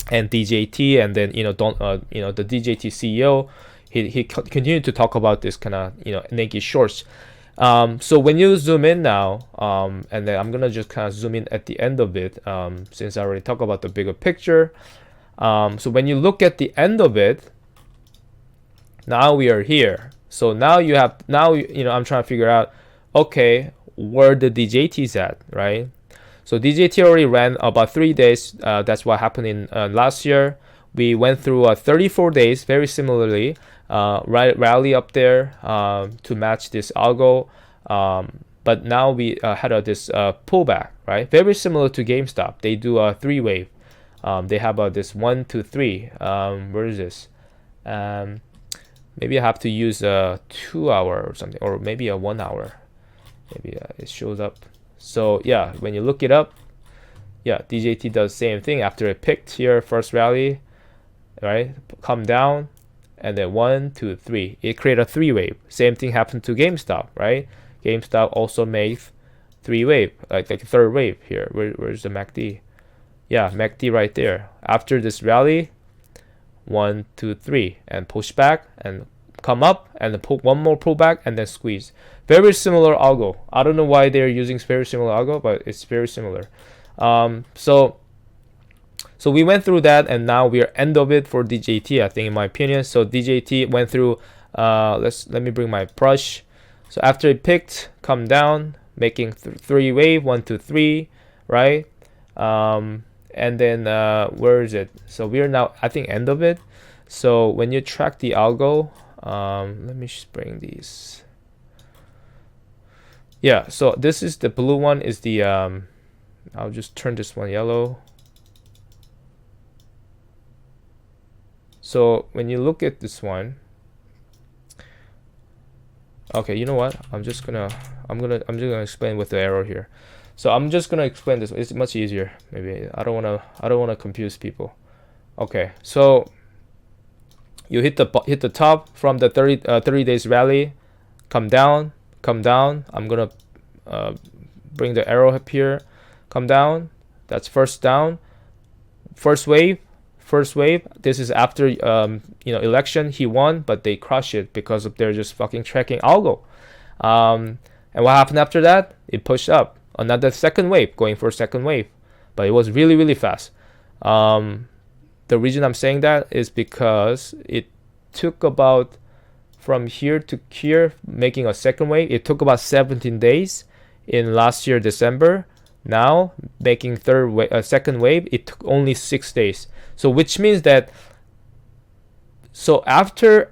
and DJT, and then the DJT CEO, he continued to talk about this kind of naked shorts. So when you zoom in now, and then I'm gonna just kind of zoom in at the end of it, since I already talked about the bigger picture. So when you look at the end of it, now we are here. So now I'm trying to figure out, okay, where the DJT's at, right? So DJT already ran about 3 days. That's what happened in last year. We went through 34 days, very similarly, rally up there to match this algo. But now we had this pullback, right? Very similar to GameStop. They do a 3-wave. They have this 1, 2, 3. Where is this? Maybe I have to use a 2 hour or something, or maybe a 1 hour. Maybe it shows up. So yeah, when you look it up, DJT does the same thing after it picked here, first rally, right? Come down, and then 1, 2, 3. It created a 3-wave. Same thing happened to GameStop, right? GameStop also made 3-wave, like a third wave here. Where's the MACD? Yeah, MACD right there. After this rally, 1, 2, 3, and push back and come up, and then pull one more pullback, and then squeeze. Very similar algo. I don't know why they're using very similar algo, but it's very similar. So we went through that, and now we are end of it for DJT, I think, in my opinion. So DJT went through, let me bring my brush. So after it picked, come down, making 3 wave, 1, 2, 3, right? and then where is it? So we are now, I think, end of it. So when you track the algo, let me just bring these. Yeah, so this is the blue one is the I'll just turn this one yellow. So when you look at this one, okay, you know what? I'm just gonna explain with the arrow here. So I'm just gonna explain this. It's much easier. Maybe I don't wanna confuse people. Okay, so you hit the top from the 30 days rally, come down. I'm gonna bring the arrow up here, come down. That's first down, first wave. This is after election. He won, but they crushed it because of they're just fucking tracking algo. And what happened after that? It pushed up another second wave, going for a second wave, but it was really, really fast. The reason I'm saying that is because it took about from here to here, making a second wave. It took about 17 days in last year December. Now making second wave, it took only 6 days. So which means that after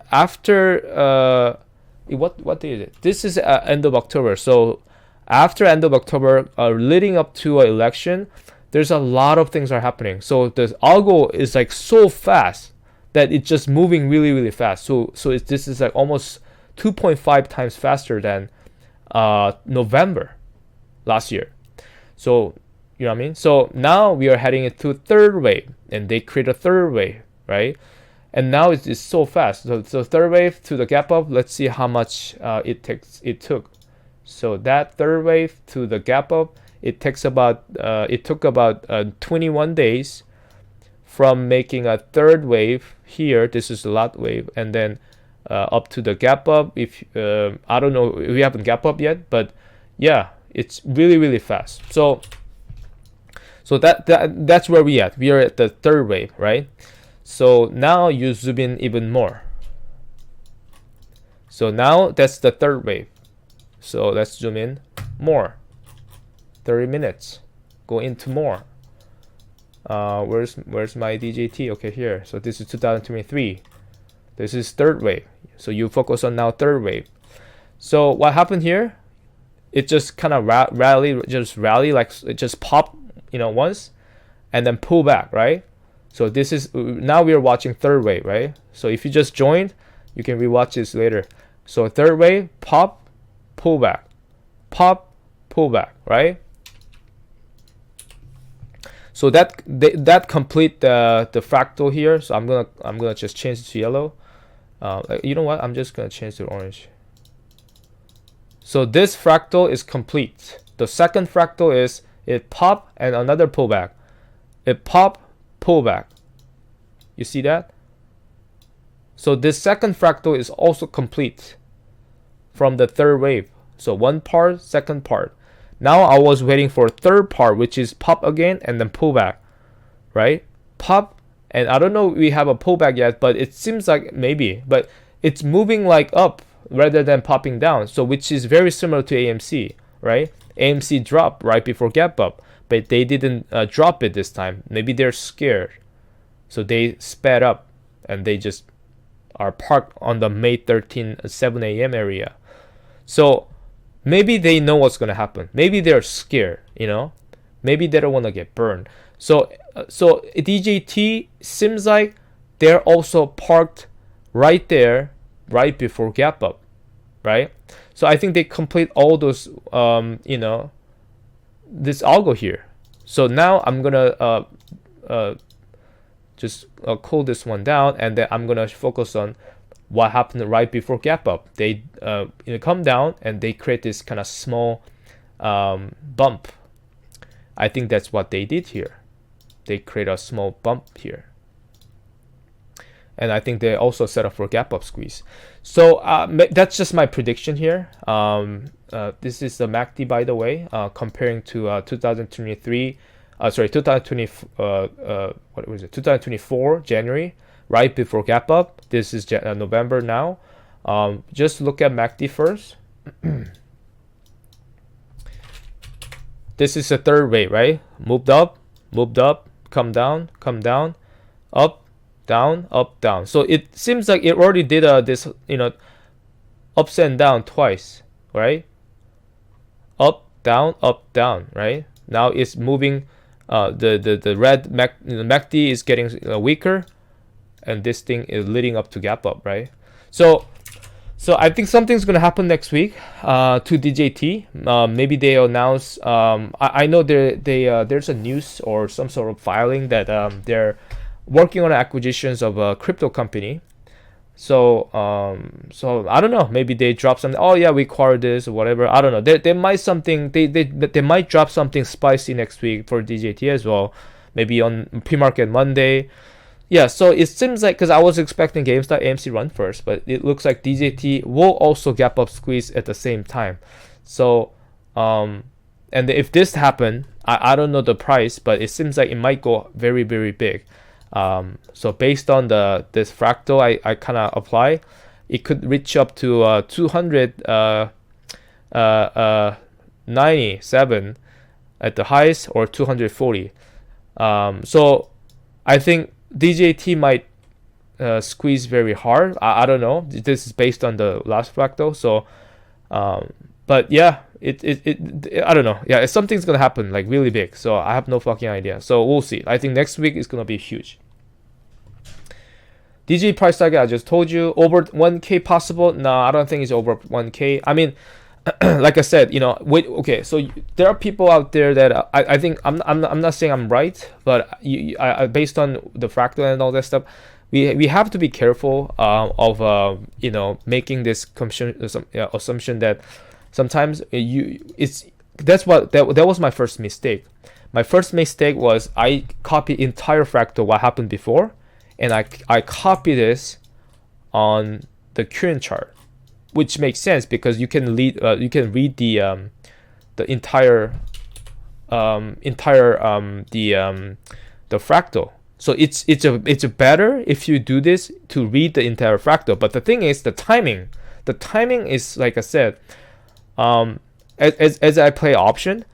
what day is it? This is end of October. So after end of October, leading up to an election, there's a lot of things are happening. So the algo is like so fast that it's just moving really, really fast. So this is like almost 2.5 times faster than November last year. So you know what I mean? So now we are heading into third wave, and they create a third wave, right? And now it's so fast. So third wave to the gap up. Let's see how much it took. So that third wave to the gap up, it took about 21 days from making a third wave here. This is the last wave, and then up to the gap up. If I don't know, we haven't gap up yet, but yeah, it's really, really fast. So that's where we at. We are at the third wave, right? So now you zoom in even more. So now that's the third wave. So let's zoom in more. 30 minutes. Go into more. Where's my DJT? Okay, here. So this is 2023. This is third wave. So you focus on now third wave. So what happened here? It just kind of rally, like it just popped, once, and then pull back, right? So this is now we are watching third wave, right? So if you just joined, you can rewatch this later. So third wave, pop, pull back, pop, pull back, right? So that complete the fractal here. So I'm gonna just change it to yellow. You know what? I'm just gonna change to orange. So this fractal is complete. The second fractal is it pop and another pullback. It pop, pullback. You see that? So this second fractal is also complete from the third wave. So one part, second part. Now I was waiting for third part, which is pop again and then pullback, right? Pop, and I don't know if we have a pullback yet, but it seems like maybe, but it's moving like up rather than popping down. So which is very similar to AMC, right? AMC dropped right before gap up, but they didn't drop it this time. Maybe they're scared, so they sped up and they just are parked on the May 13 7 a.m. area. So maybe they know what's gonna happen. Maybe they're scared, Maybe they don't want to get burned. So DJT seems like they're also parked right there, right before gap up, right? So I think they complete all those, this algo here. So now I'm gonna just cool this one down, and then I'm gonna focus on what happened right before gap up. They come down and they create this kind of small bump. I think that's what they did here. They create a small bump here. And I think they also set up for gap up squeeze. So that's just my prediction here. This is the MACD, by the way, comparing to 2024 January, right before gap up. This is November now. Just look at MACD first. This is the third wave, right? Moved up, come down, up, down. So it seems like it already did this, ups and down twice, right? Up, down, right? Now it's moving. The red MACD is getting weaker, and this thing is leading up to gap up, right? So I think something's gonna happen next week to DJT. Maybe they announce. I know there's a news or some sort of filing that they're working on acquisitions of a crypto company. So I don't know. Maybe they drop something. Oh yeah, we acquired this or whatever. I don't know. They might something. They might drop something spicy next week for DJT as well. Maybe on pre-market Monday. Yeah. So it seems like, because I was expecting GameStop AMC run first, but it looks like DJT will also gap up squeeze at the same time. So and if this happen, I don't know the price, but it seems like it might go very, very big. So based on this fractal I kind of apply, it could reach up to 297 at the highest, or 240. So I think DJT might squeeze very hard. I don't know. This is based on the last fractal. So but yeah, it I don't know. Yeah, something's gonna happen like really big. So I have no fucking idea. So we'll see. I think next week is gonna be huge. DJ price target, I just told you. Over 1K possible? No, I don't think it's over 1K. I mean, like I said, okay. So there are people out there that I think I'm not saying I'm right, but based on the fractal and all that stuff, we have to be careful of making this assumption that sometimes that was my first mistake. My first mistake was I copied entire fractal what happened before, and I copy this on the current chart, which makes sense because you can read the entire the fractal. So it's better if you do this to read the entire fractal. But the thing is the timing. The timing is, like I said, as I play option,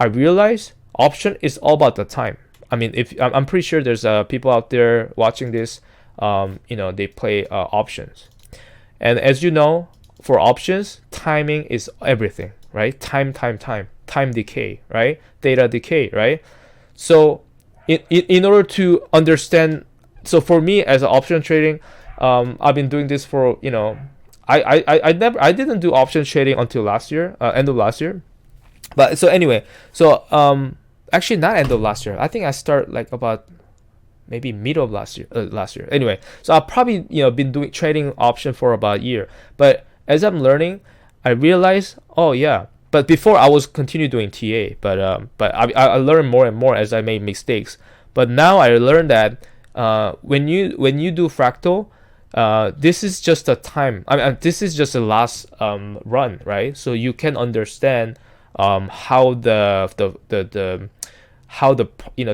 I realize option is all about the time. I mean, if I'm pretty sure there's people out there watching this, they play options, and as you know, for options, timing is everything, right? Time decay, right? Data decay, right? So in order to understand, so for me as an option trading, I've been doing this for I didn't do option trading until last year, end of last year, but so anyway, so actually not end of last year. I think I start like about maybe middle of last year. Anyway, so I've probably been doing trading option for about a year. But as I'm learning, I realize, oh yeah. But before I was continue doing TA, but I learned more and more as I made mistakes. But now I learned that when you do fractal, this is just a time. I mean, this is just a last run, right? So you can understand how the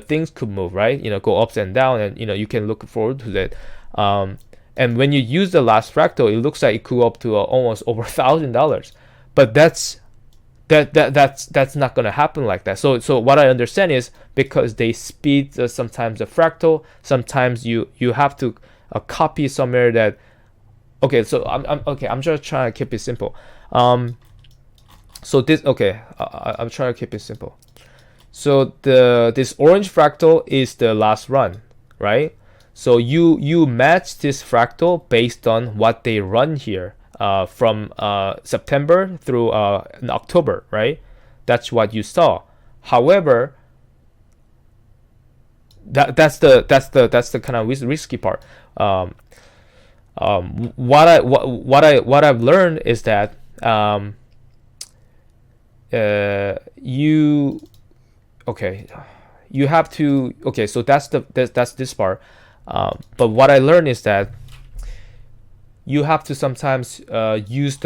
things could move, right? Go ups and down, and you can look forward to that. And when you use the last fractal, it looks like it could go up to almost over $1,000. But that's not gonna happen like that. So what I understand is because they speed sometimes the fractal, sometimes you have to copy somewhere that. Okay, so I'm just trying to keep it simple. So this I'm trying to keep it simple. So this orange fractal is the last run, right? So you match this fractal based on what they run here from September through October, right? That's what you saw. However, that's the kind of risky part. What I've learned is that you have to, so that's this part. But what I learned is that you have to sometimes use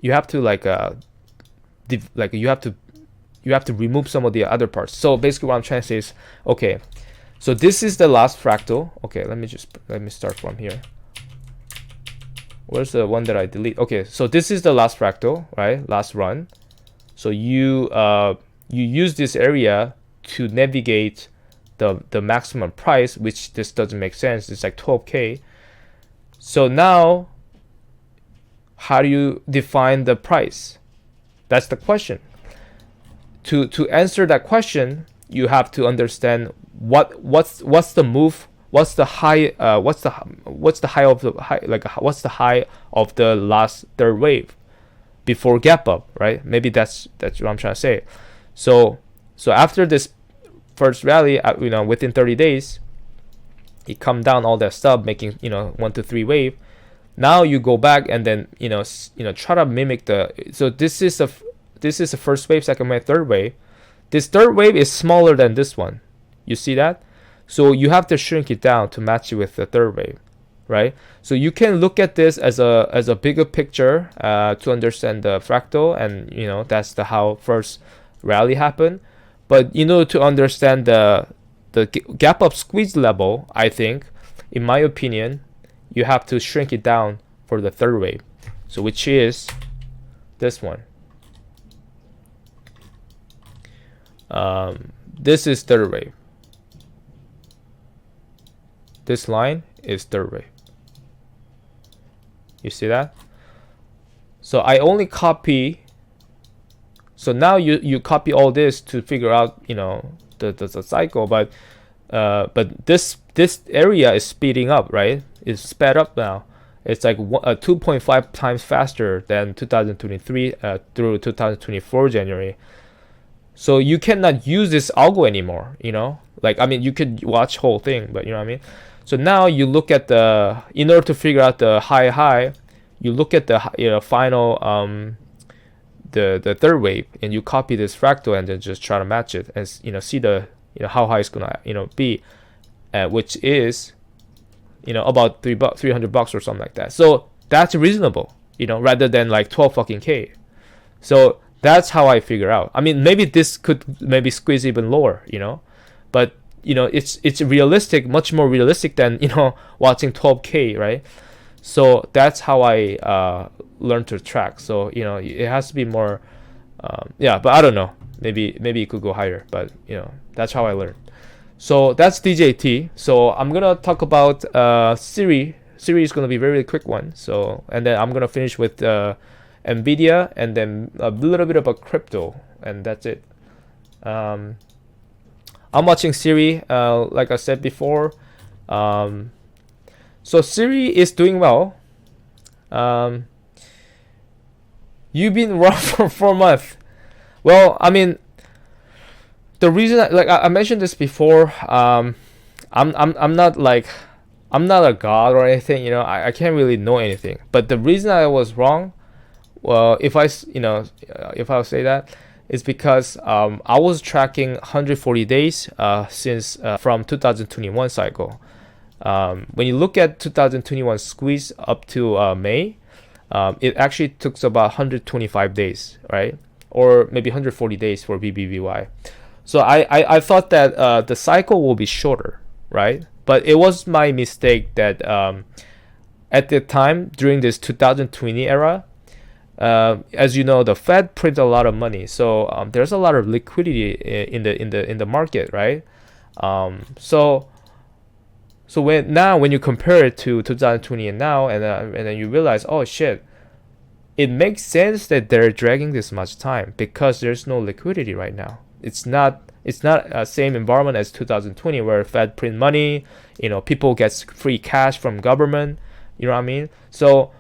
you have to remove some of the other parts. So basically what I'm trying to say is, so this is the last fractal. Let me start from here. Where's the one that I delete? So this is the last fractal, right? Last run. So you use this area to navigate the maximum price, which this doesn't make sense. It's like 12K. So now, how do you define the price? That's the question. To answer that question, you have to understand what's the move, what's the high of the high, like what's the high of the last third wave before gap up, right? Maybe that's what I'm trying to say. So after this first rally, within 30 days, it come down all that stuff, making 1 to 3 wave. Now you go back and then try to mimic the. So this is the first wave, second wave, third wave. This third wave is smaller than this one. You see that? So you have to shrink it down to match it with the third wave, right? So you can look at this as a bigger picture to understand the fractal, and that's how first rally happened. But to understand the gap up squeeze level, I think, in my opinion, you have to shrink it down for the third wave. So which is this one. This is third wave. This line is third wave. You see that? So I only copy. So now you copy all this to figure out the cycle, but this area is speeding up, right? It's sped up now. It's like 2.5 times faster than 2023 through 2024 January. So you cannot use this algo anymore, Like, you could watch whole thing, but you know what I mean? So now you look at in order to figure out the high, you look at the final the third wave, and you copy this fractal and then just try to match it and see the how high it's gonna be, which is about $300 or something like that. So that's reasonable, rather than like 12 fucking K. So that's how I figure out. Maybe this could squeeze even lower, but it's realistic, much more realistic than watching 12K, right? So that's how I learn to track. So it has to be more, but I don't know. Maybe it could go higher, but that's how I learned. So that's DJT. So I'm gonna talk about SIRI. SIRI is gonna be a very quick one. So, and then I'm gonna finish with Nvidia, and then a little bit about crypto, and that's it. I'm watching SIRI, like I said before. So SIRI is doing well. You've been wrong for 4 months. Well, the reason, like I mentioned this before, I'm not a god or anything. I can't really know anything. But the reason I was wrong, well, if I say that, is because I was tracking 140 days since from 2021 cycle. When you look at 2021 squeeze up to May, it actually took about 125 days, right? Or maybe 140 days for BBVY. So I thought that the cycle will be shorter, right? But it was my mistake that at the time during this 2020 era, as you know, the Fed prints a lot of money, so there's a lot of liquidity in the market, right? So when you compare it to 2020 and now, and then you realize, oh shit, it makes sense that they're dragging this much time because there's no liquidity right now. It's not a same environment as 2020 where Fed print money, people get free cash from government, you know what I mean? So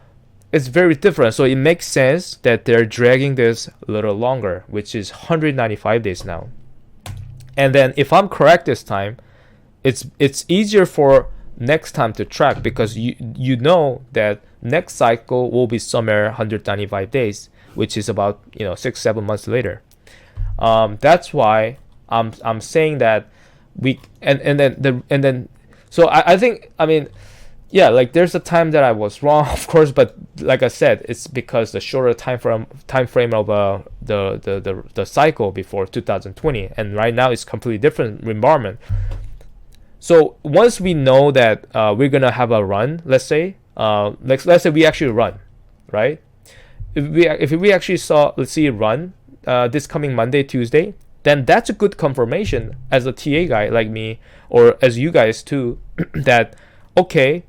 it's very different. So it makes sense that they're dragging this a little longer, which is 195 days now. And then if I'm correct this time, it's easier for next time to track because you know that next cycle will be somewhere 195 days, which is about 6-7 months later. That's why I'm saying that so I think yeah, like there's a time that I was wrong, of course, but like I said, it's because the shorter time frame of the cycle before 2020, and right now it's completely different environment. So once we know that we're gonna have a run, let's say we actually run, right? If we actually see a run this coming Monday, Tuesday, then that's a good confirmation as a TA guy like me, or as you guys too, that okay,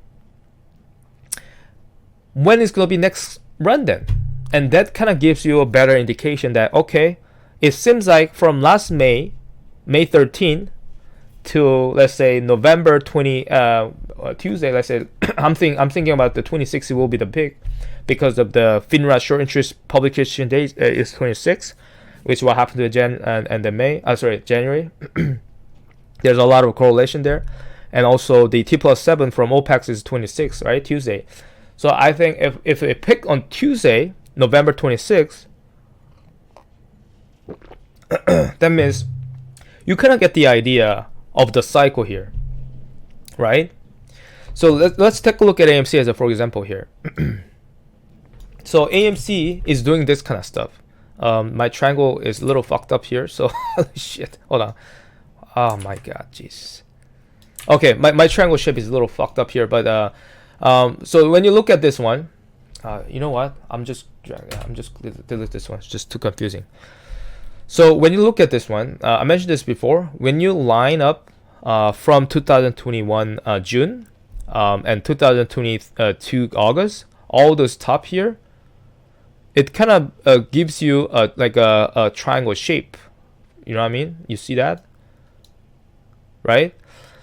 when is going to be next run then? And that kind of gives you a better indication that okay, it seems like from last May 13 to let's say November 20 Tuesday, let's say I'm thinking about the 26th will be the peak because of the FINRA short interest publication date is 26, which will happen to the January. There's a lot of correlation there, and also the T+7 from OPEX is 26, right, Tuesday. So I think if it pick on Tuesday, November 26th, that means you kind of get the idea of the cycle here, right? So let's take a look at AMC as a for example here. So AMC is doing this kind of stuff. My triangle is a little fucked up here, so shit, hold on. Oh my god, jeez. Okay, my triangle shape is a little fucked up here, but so when you look at this one, you know what? I'm just delete this one. It's just too confusing. So when you look at this one, I mentioned this before. When you line up from 2021 June and 2022 August, all those top here, it kind of gives you like a triangle shape. You know what I mean? You see that, right?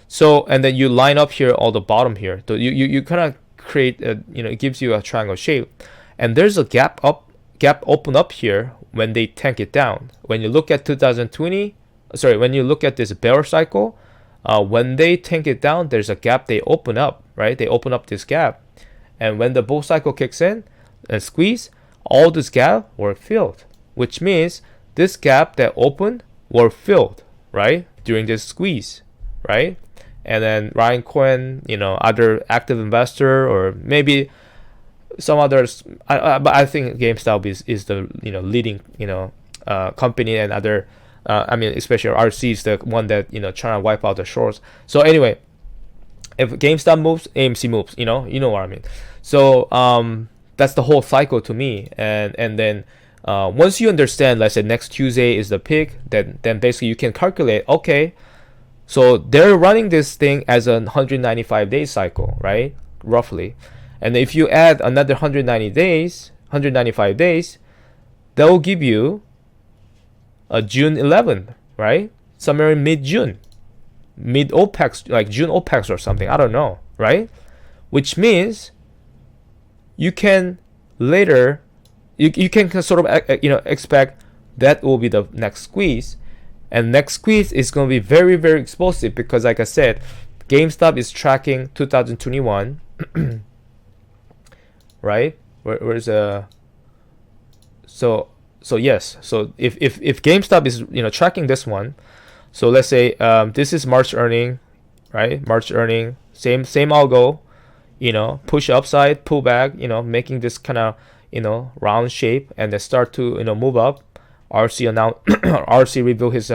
So and then you line up here all the bottom here. So you kind of create it gives you a triangle shape, and there's a gap open up here when they tank it down. When you look at 2020, when you look at this bear cycle, when they tank it down, there's a gap they open up, right? They open up this gap, and when the bull cycle kicks in and squeeze, all this gap were filled, which means this gap that opened were filled, right, during this squeeze, right? And then Ryan Cohen, other active investor, or maybe some others. But I think GameStop is the leading company, and other. Especially RC is the one that trying to wipe out the shorts. So anyway, if GameStop moves, AMC moves. You know what I mean. So that's the whole cycle to me. And then once you understand, let's say next Tuesday is the peak, then basically you can calculate. Okay. So they're running this thing as a 195-day cycle, right? Roughly. And if you add another 195 days, that will give you a June 11th, right? Somewhere in mid-June. Mid-OPEX, like June OPEX or something. I don't know, right? Which means you can later, you can sort of, expect that will be the next squeeze. And next squeeze is going to be very, very explosive because, like I said, GameStop is tracking 2021, right? Where's so yes. So if GameStop is tracking this one, so let's say this is March earning, right? March earning, same algo, push upside, pull back, making this kind of round shape, and then start to move up. RC announced RC revealed his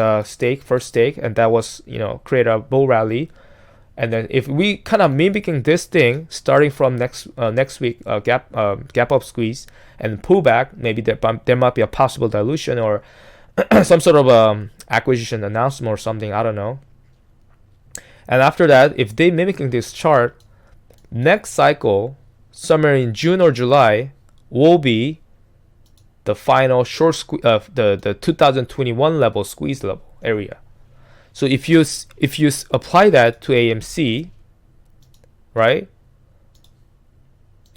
first stake, and that was create a bull rally. And then if we kind of mimicking this thing starting from next week, gap up squeeze and pullback, maybe there might be a possible dilution or some sort of acquisition announcement or something, I don't know. And after that, if they mimicking this chart, next cycle somewhere in June or July will be the final short the 2021 level squeeze level area. So if you apply that to AMC, right?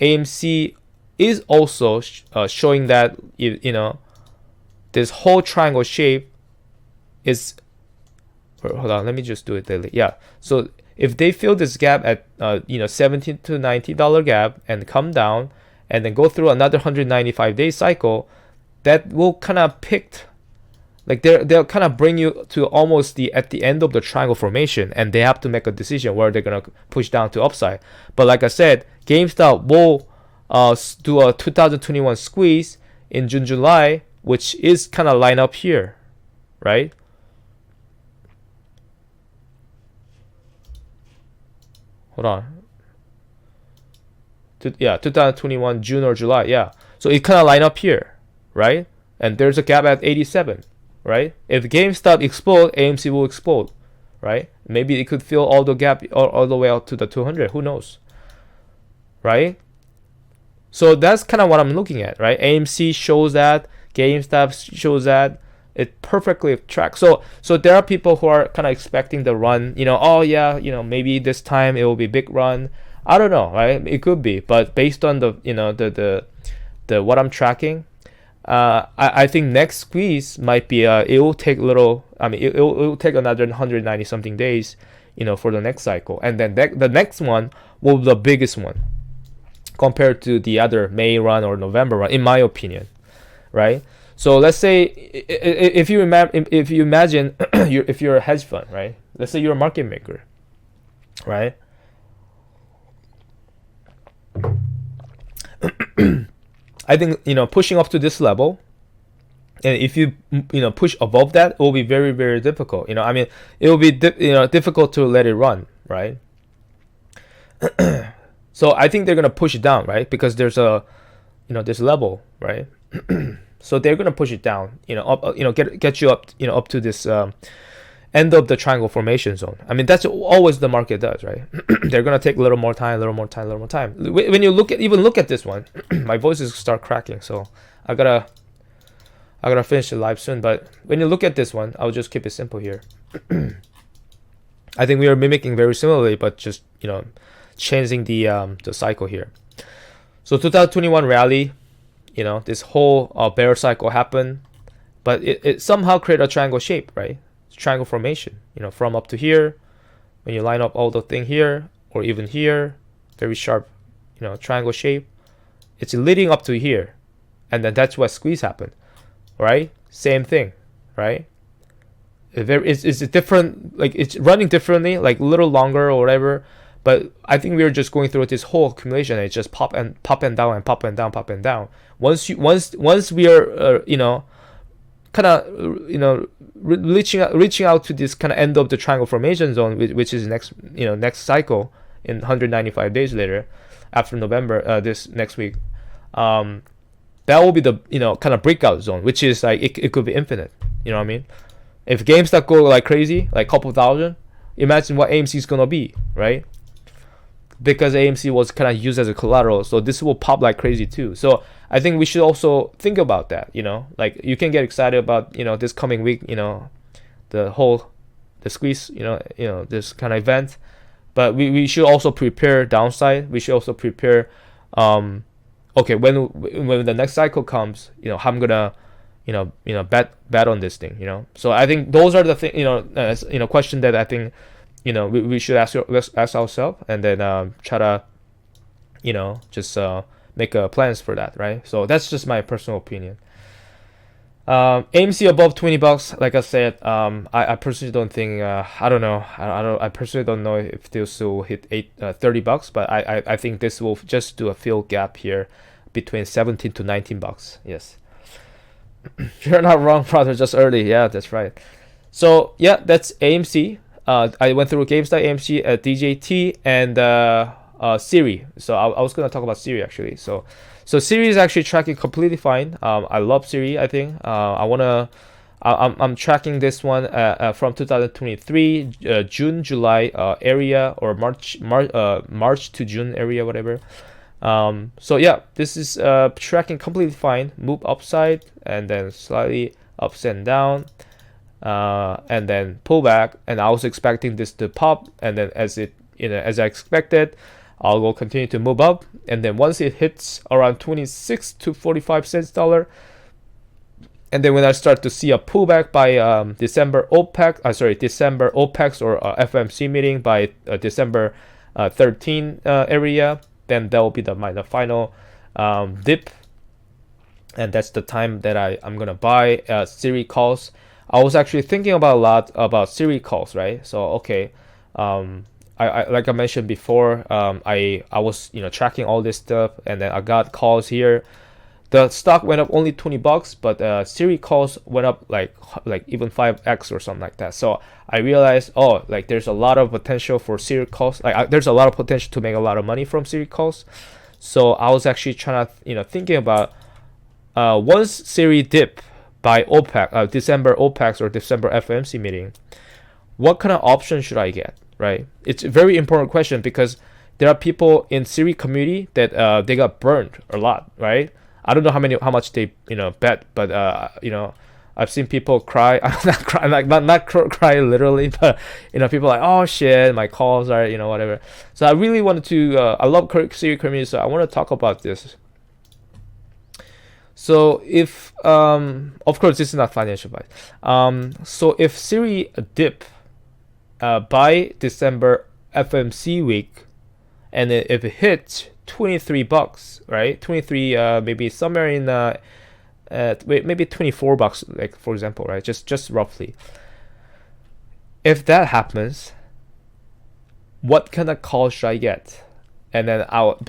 AMC is also showing that this whole triangle shape is. Hold on, let me just do it daily. Yeah. So if they fill this gap at $17 to $90 gap and come down and then go through another 195-day cycle, that will kind of pick, like they'll kind of bring you to almost at the end of the triangle formation, and they have to make a decision where they're gonna push down to upside. But like I said, GameStop will do a 2021 squeeze in June, July, which is kind of line up here, right? Hold on. 2021 June or July, yeah. So it kind of line up here, right? And there's a gap at 87, right? If GameStop explode, AMC will explode, right? Maybe it could fill all the gap all the way out to the 200. Who knows, right? So that's kind of what I'm looking at, right? AMC shows that, GameStop shows that. It perfectly tracks. So there are people who are kind of expecting the run. Oh yeah, maybe this time it will be big run. I don't know, right? It could be, but based on the the what I'm tracking, I think next squeeze might be it will take a little. I mean, it will take another 190 something days, for the next cycle, and then the next one will be the biggest one compared to the other May run or November run, in my opinion, right? So let's say if you imagine if you're a hedge fund, right? Let's say you're a market maker, right? I think pushing up to this level, and if you push above that, it will be very, very difficult. I mean, it will be difficult to let it run, right? So I think they're gonna push it down, right? Because there's a this level, right? So they're gonna push it down, up, get you up, up to this end of the triangle formation zone. I mean, that's always the market does, right? They're gonna take a little more time. When you look at this one, my voice is start cracking, so I gotta finish the live soon. But when you look at this one, I'll just keep it simple here. I think we are mimicking very similarly, but just changing the cycle here. So 2021 rally, this whole bear cycle happened, but it somehow created a triangle shape, right? Triangle formation, from up to here. When you line up all the thing here or even here, very sharp, triangle shape. It's leading up to here, and then that's what squeeze happened, right? Same thing, right? It's different, like it's running differently, like a little longer or whatever. But I think we are just going through this whole accumulation. It's just pop and down and pop and down. Once we are kind of reaching out to this kind of end of the triangle formation zone, which is next cycle in 195 days later, after November, this next week, that will be the kind of breakout zone, which is like it could be infinite. You know what I mean? If GameStop go like crazy, like couple thousand, imagine what AMC is gonna be, right? Because AMC was kind of used as a collateral, so this will pop like crazy too. So I think we should also think about that. Like you can get excited about this coming week, the squeeze, this kind of event, but we should also prepare downside. We should also prepare, okay, when the next cycle comes, how I'm gonna bet on this thing. So I think those are the thing, question that I think we should ask ourselves, and then try to just make plans for that, right? So that's just my personal opinion. AMC above $20, like I said, I personally don't think, I personally don't know if this will hit $30, but I think this will just do a fill gap here between 17 to 19 bucks. Yes. You're not wrong, brother, just early. Yeah, that's right. So yeah, that's AMC. I went through GameStop, AMC, DJT, and SIRI. So I was gonna talk about SIRI actually. So SIRI is actually tracking completely fine. I love SIRI. I think I'm tracking this one from 2023 June, July area, or March to June area, whatever. So yeah, this is tracking completely fine. Move upside and then slightly ups and down. And then pull back, and I was expecting this to pop, and then as I expected, I'll go continue to move up, and then once it hits around 26 to 45 cents dollar, and then when I start to see a pullback by December OPEX or FOMC meeting by December 13 area, then that will be the final dip, and that's the time that I'm gonna buy SIRI calls. I was actually thinking about a lot about SIRI calls, right? So okay, I like I mentioned before, I was tracking all this stuff, and then I got calls here. The stock went up only $20, but SIRI calls went up like even 5x or something like that. So I realized, like there's a lot of potential for SIRI calls. Like there's a lot of potential to make a lot of money from SIRI calls. So I was actually trying to thinking about once SIRI dip by OPEX, December OPEX or December FOMC meeting, what kind of option should I get, right? It's a very important question because there are people in SIRI community that they got burned a lot, right? I don't know how much they bet, but I've seen people cry. Not cry, not cry literally, but people like, oh shit, my calls are whatever. So I really wanted to. I love SIRI community, so I want to talk about this. So if of course this is not financial advice. So if SIRI dip by December FMC week, and if it hits $23, right? 23, maybe somewhere in maybe $24, like for example, right? Just roughly. If that happens, what kind of call should I get? And then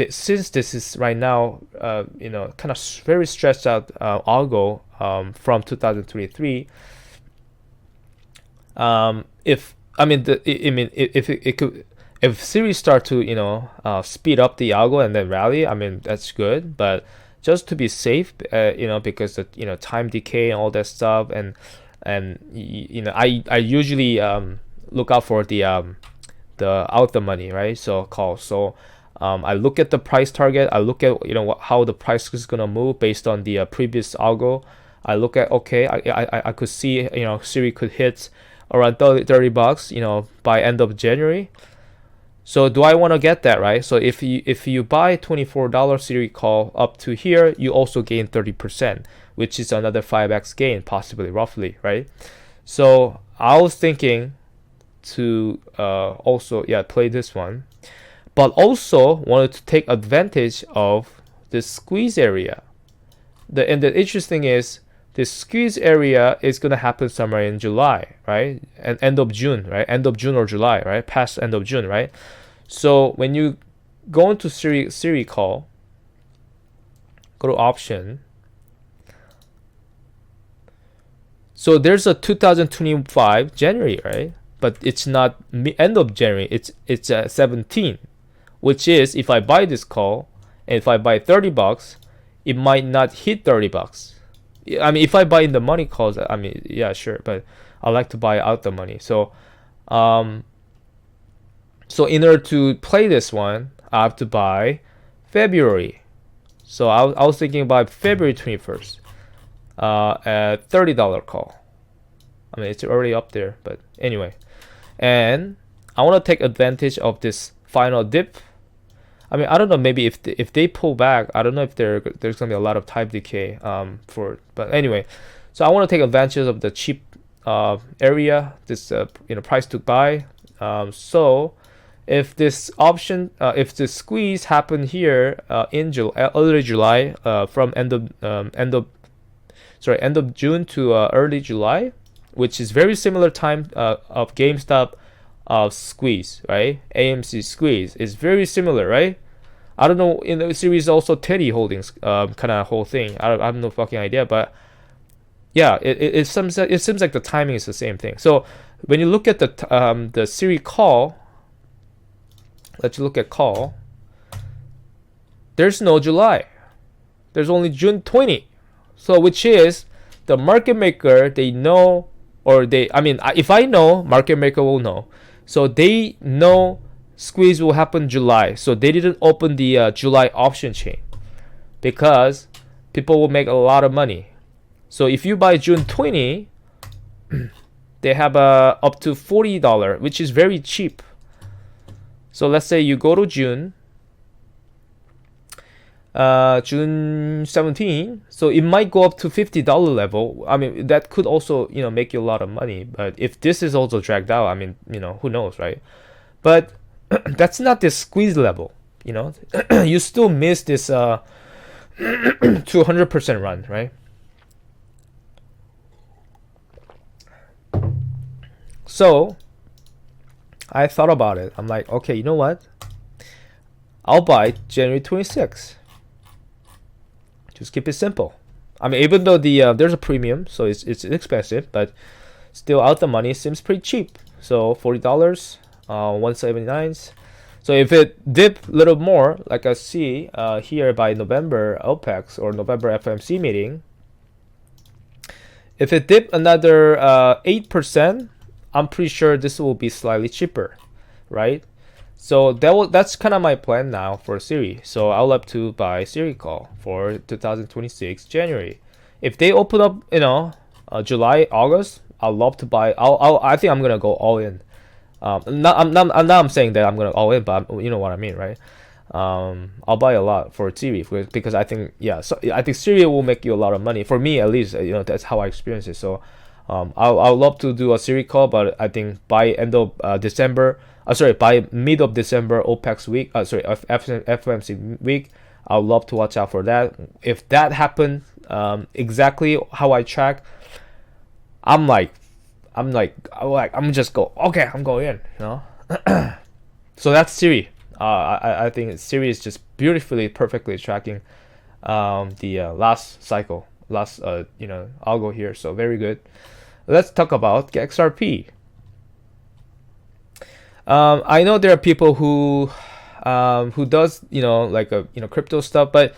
since this is right now, kind of very stressed out algo from 2023. If SIRI start to speed up the algo and then rally, that's good. But just to be safe, because the time decay and all that stuff, and I usually look out for the out the money, right? So call. So I look at the price target. I look at how the price is gonna move based on the previous algo. I look at I could see SIRI could hit around $30 by end of January. So do I want to get that, right? So if you buy $24 SIRI call up to here, you also gain 30%, which is another 5x gain, possibly, roughly, right? So I was thinking to also play this one, but also wanted to take advantage of this squeeze area. And the interesting is this squeeze area is gonna happen somewhere in July, right? And end of June, right? End of June or July, right? Past end of June, right? So when you go into SIRI call, go to option. So there's a 2025 January, right? But it's not end of January. It's 17, which is if I buy this call and if I buy $30, it might not hit $30. If I buy in the money calls, yeah, sure, but I like to buy out the money. So, so in order to play this one, I have to buy February. So I was thinking about February 21st, at $30 call. It's already up there, but anyway. And I want to take advantage of this final dip. I don't know, maybe if they pull back, I don't know if there's going to be a lot of time decay but anyway. So I want to take advantage of the cheap area, this price to buy. So if this option, if the squeeze happened here in early July, from end of June to early July, which is very similar time of GameStop squeeze, right? AMC squeeze is very similar, right? I don't know, in the series also Teddy Holdings kind of whole thing. I have no fucking idea, but yeah, it seems like the timing is the same thing. So when you look at the SIRI call, let's look at call. There's no July. There's only June 20. So which is the market maker, they know, or if I know, market maker will know. So they know squeeze will happen July. So they didn't open the July option chain because people will make a lot of money. So if you buy June 20, they have up to $40, which is very cheap. So let's say you go to June 17, so it might go up to $50 level. That could also make you a lot of money. But if this is also dragged out, who knows, right? But that's not the squeeze level. You still miss this 200% run, right? So I thought about it. I'm like, okay, you know what? I'll buy January 26. Just keep it simple. Even though there's a premium, so it's expensive, but still out the money seems pretty cheap. So $40, 179. So if it dip a little more, like I see here by November OPEX or November FOMC meeting, If it dip another 8%, I'm pretty sure this will be slightly cheaper, right? So that's kind of my plan now for SIRI. So I'll love to buy SIRI call for 2026 January. If they open up, July, August, I'll love to buy. I think I'm gonna go all in. I'm saying that I'm gonna all in, but you know what I mean, right? I'll buy a lot for SIRI because I think, yeah, so I think SIRI will make you a lot of money. For me, at least, that's how I experience it. So I'll love to do a SIRI call, but I think by end of December, by mid of December, OPEX week, FOMC week, I'll love to watch out for that. If that happens, exactly how I track, I'm just go, okay, I'm going in, So that's SIRI. I think SIRI is just perfectly tracking the last cycle, algo here. So very good. Let's talk about XRP. I know there are people who does crypto stuff, but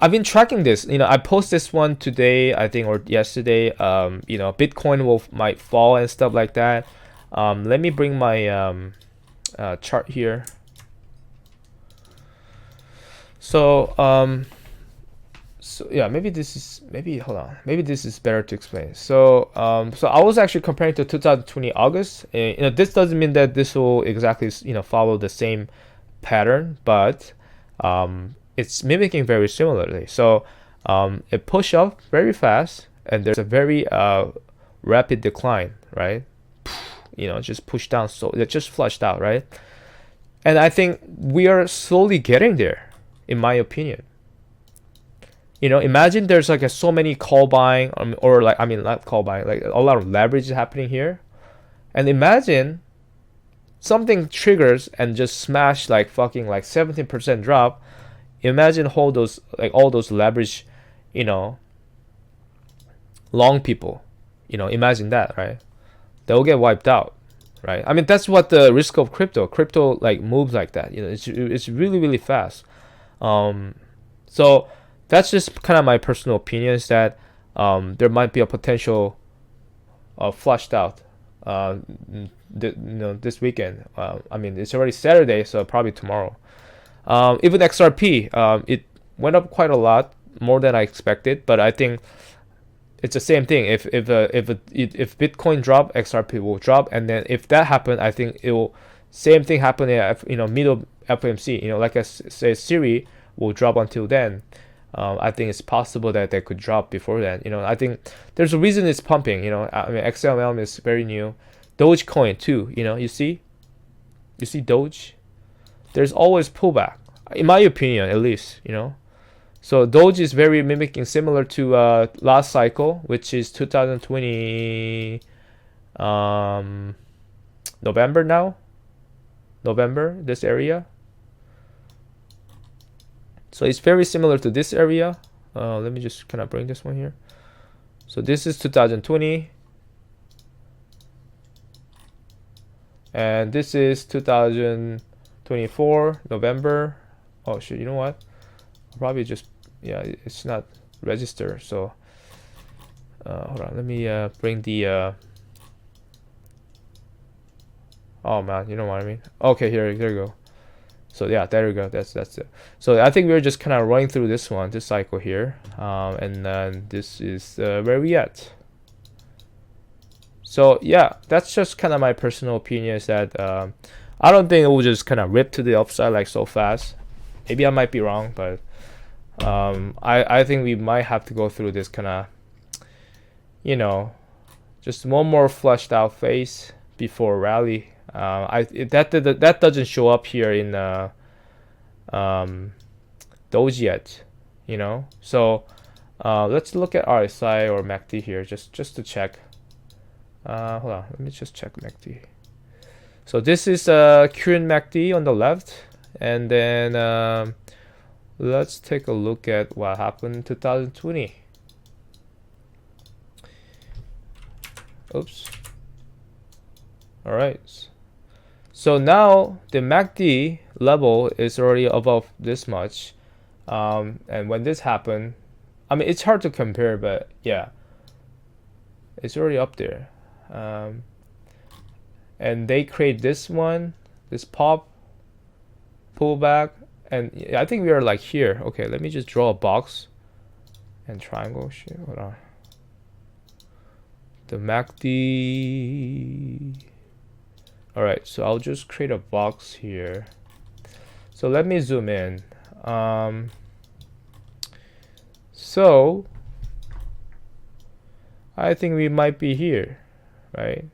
I've been tracking this. I post this one today, I think, or yesterday. Bitcoin might fall and stuff like that. Let me bring my chart here. So yeah, maybe this is better to explain. So I was actually comparing to 2020 August. This doesn't mean that this will exactly follow the same pattern, but it's mimicking very similarly. So it pushed up very fast, and there's a very rapid decline, right? Just pushed down, so it just flushed out, right? And I think we are slowly getting there, in my opinion. Imagine there's so many call buying, not call buying, like a lot of leverage happening here, and imagine something triggers and just smash fucking 17% drop. Imagine all those leverage, long people, imagine that, right? They'll get wiped out, right? I mean, that's what the risk of crypto moves like that. It's really, really fast. So that's just kind of my personal opinion, is that there might be a potential flushed out this weekend. It's already Saturday, so probably tomorrow. Even XRP, it went up quite a lot, more than I expected, but I think it's the same thing. If Bitcoin drop, XRP will drop, and then if that happens, I think it will same thing happen at middle FOMC. Like I say, SIRI will drop until then. I think it's possible that they could drop before then. I think there's a reason it's pumping. XLM is very new. Dogecoin too. You see Doge. There's always pullback, in my opinion, at least. So Doge is very mimicking similar to last cycle, which is 2020 November, this area. So it's very similar to this area. Let me just kind of bring this one here. So this is 2020, and this is 2024 November. Oh shit! You know what? I'll probably just, it's not register. So hold on. Let me bring the. Oh man, you know what I mean? Okay, there you go. So yeah, there we go. That's it. So I think we're just kind of running through this cycle here, and then this is where we at. So yeah, that's just kind of my personal opinion, is that I don't think it will just kind of rip to the upside so fast. Maybe I might be wrong, but I think we might have to go through this kind of, just one more flushed out phase before rally. That doesn't show up here in Doge yet, So let's look at RSI or MACD here, just to check. Hold on, let me just check MACD. So this is current MACD on the left, and then let's take a look at what happened in 2020. Oops. All right. So now the MACD level is already above this much, and when this happened, it's hard to compare, but yeah, It's already up there. And they create this one, this pop, pullback, and I think we are like here. Okay, let me just draw a box and triangle. Shit, hold on. The MACD. All right, so I'll just create a box here. So let me zoom in. So I think we might be here, right?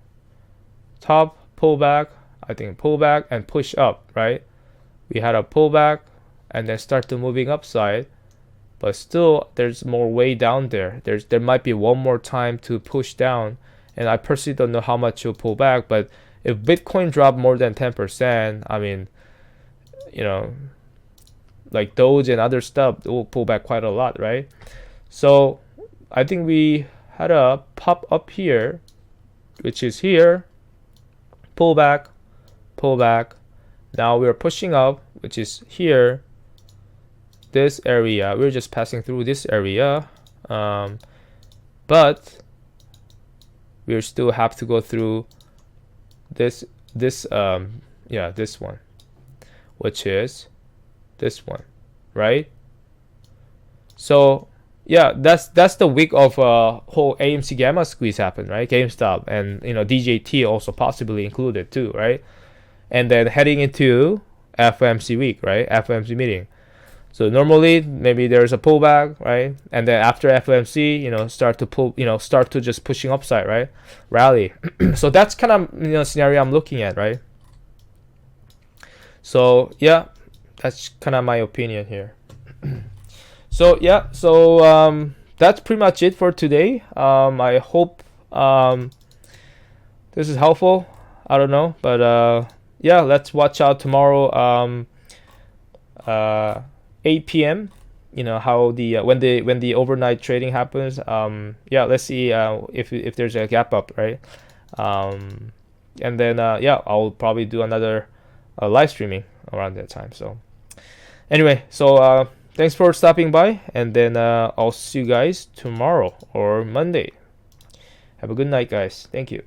Top, pullback, I think pullback and push up, right? We had a pullback and then start to moving upside, but still there's more way down there. There might be one more time to push down, and I personally don't know how much you'll pull back, but if Bitcoin dropped more than 10%, I mean, you know, like Doge and other stuff, it will pull back quite a lot, right? So I think we had a pop up here, which is here, pull back, pull back. Now we're pushing up, which is here, this area. We're just passing through this area, but we still have to go through this one, which is this one, right? So yeah, that's the week of whole AMC gamma squeeze happened, right? GameStop and DJT also possibly included too, right? And then heading into FOMC week, right? FOMC meeting. So normally maybe there's a pullback, right? And then after FOMC, start to pull, start to just pushing upside, right? Rally. So that's kind of scenario I'm looking at, right? So yeah, that's kind of my opinion here. So yeah, so that's pretty much it for today. I hope this is helpful. I don't know, but yeah, let's watch out tomorrow. 8 p.m. How the when the overnight trading happens. Yeah, let's see if there's a gap up, right? And then yeah, I'll probably do another live streaming around that time. So anyway, so thanks for stopping by, and then I'll see you guys tomorrow or Monday. Have a good night, guys. Thank you.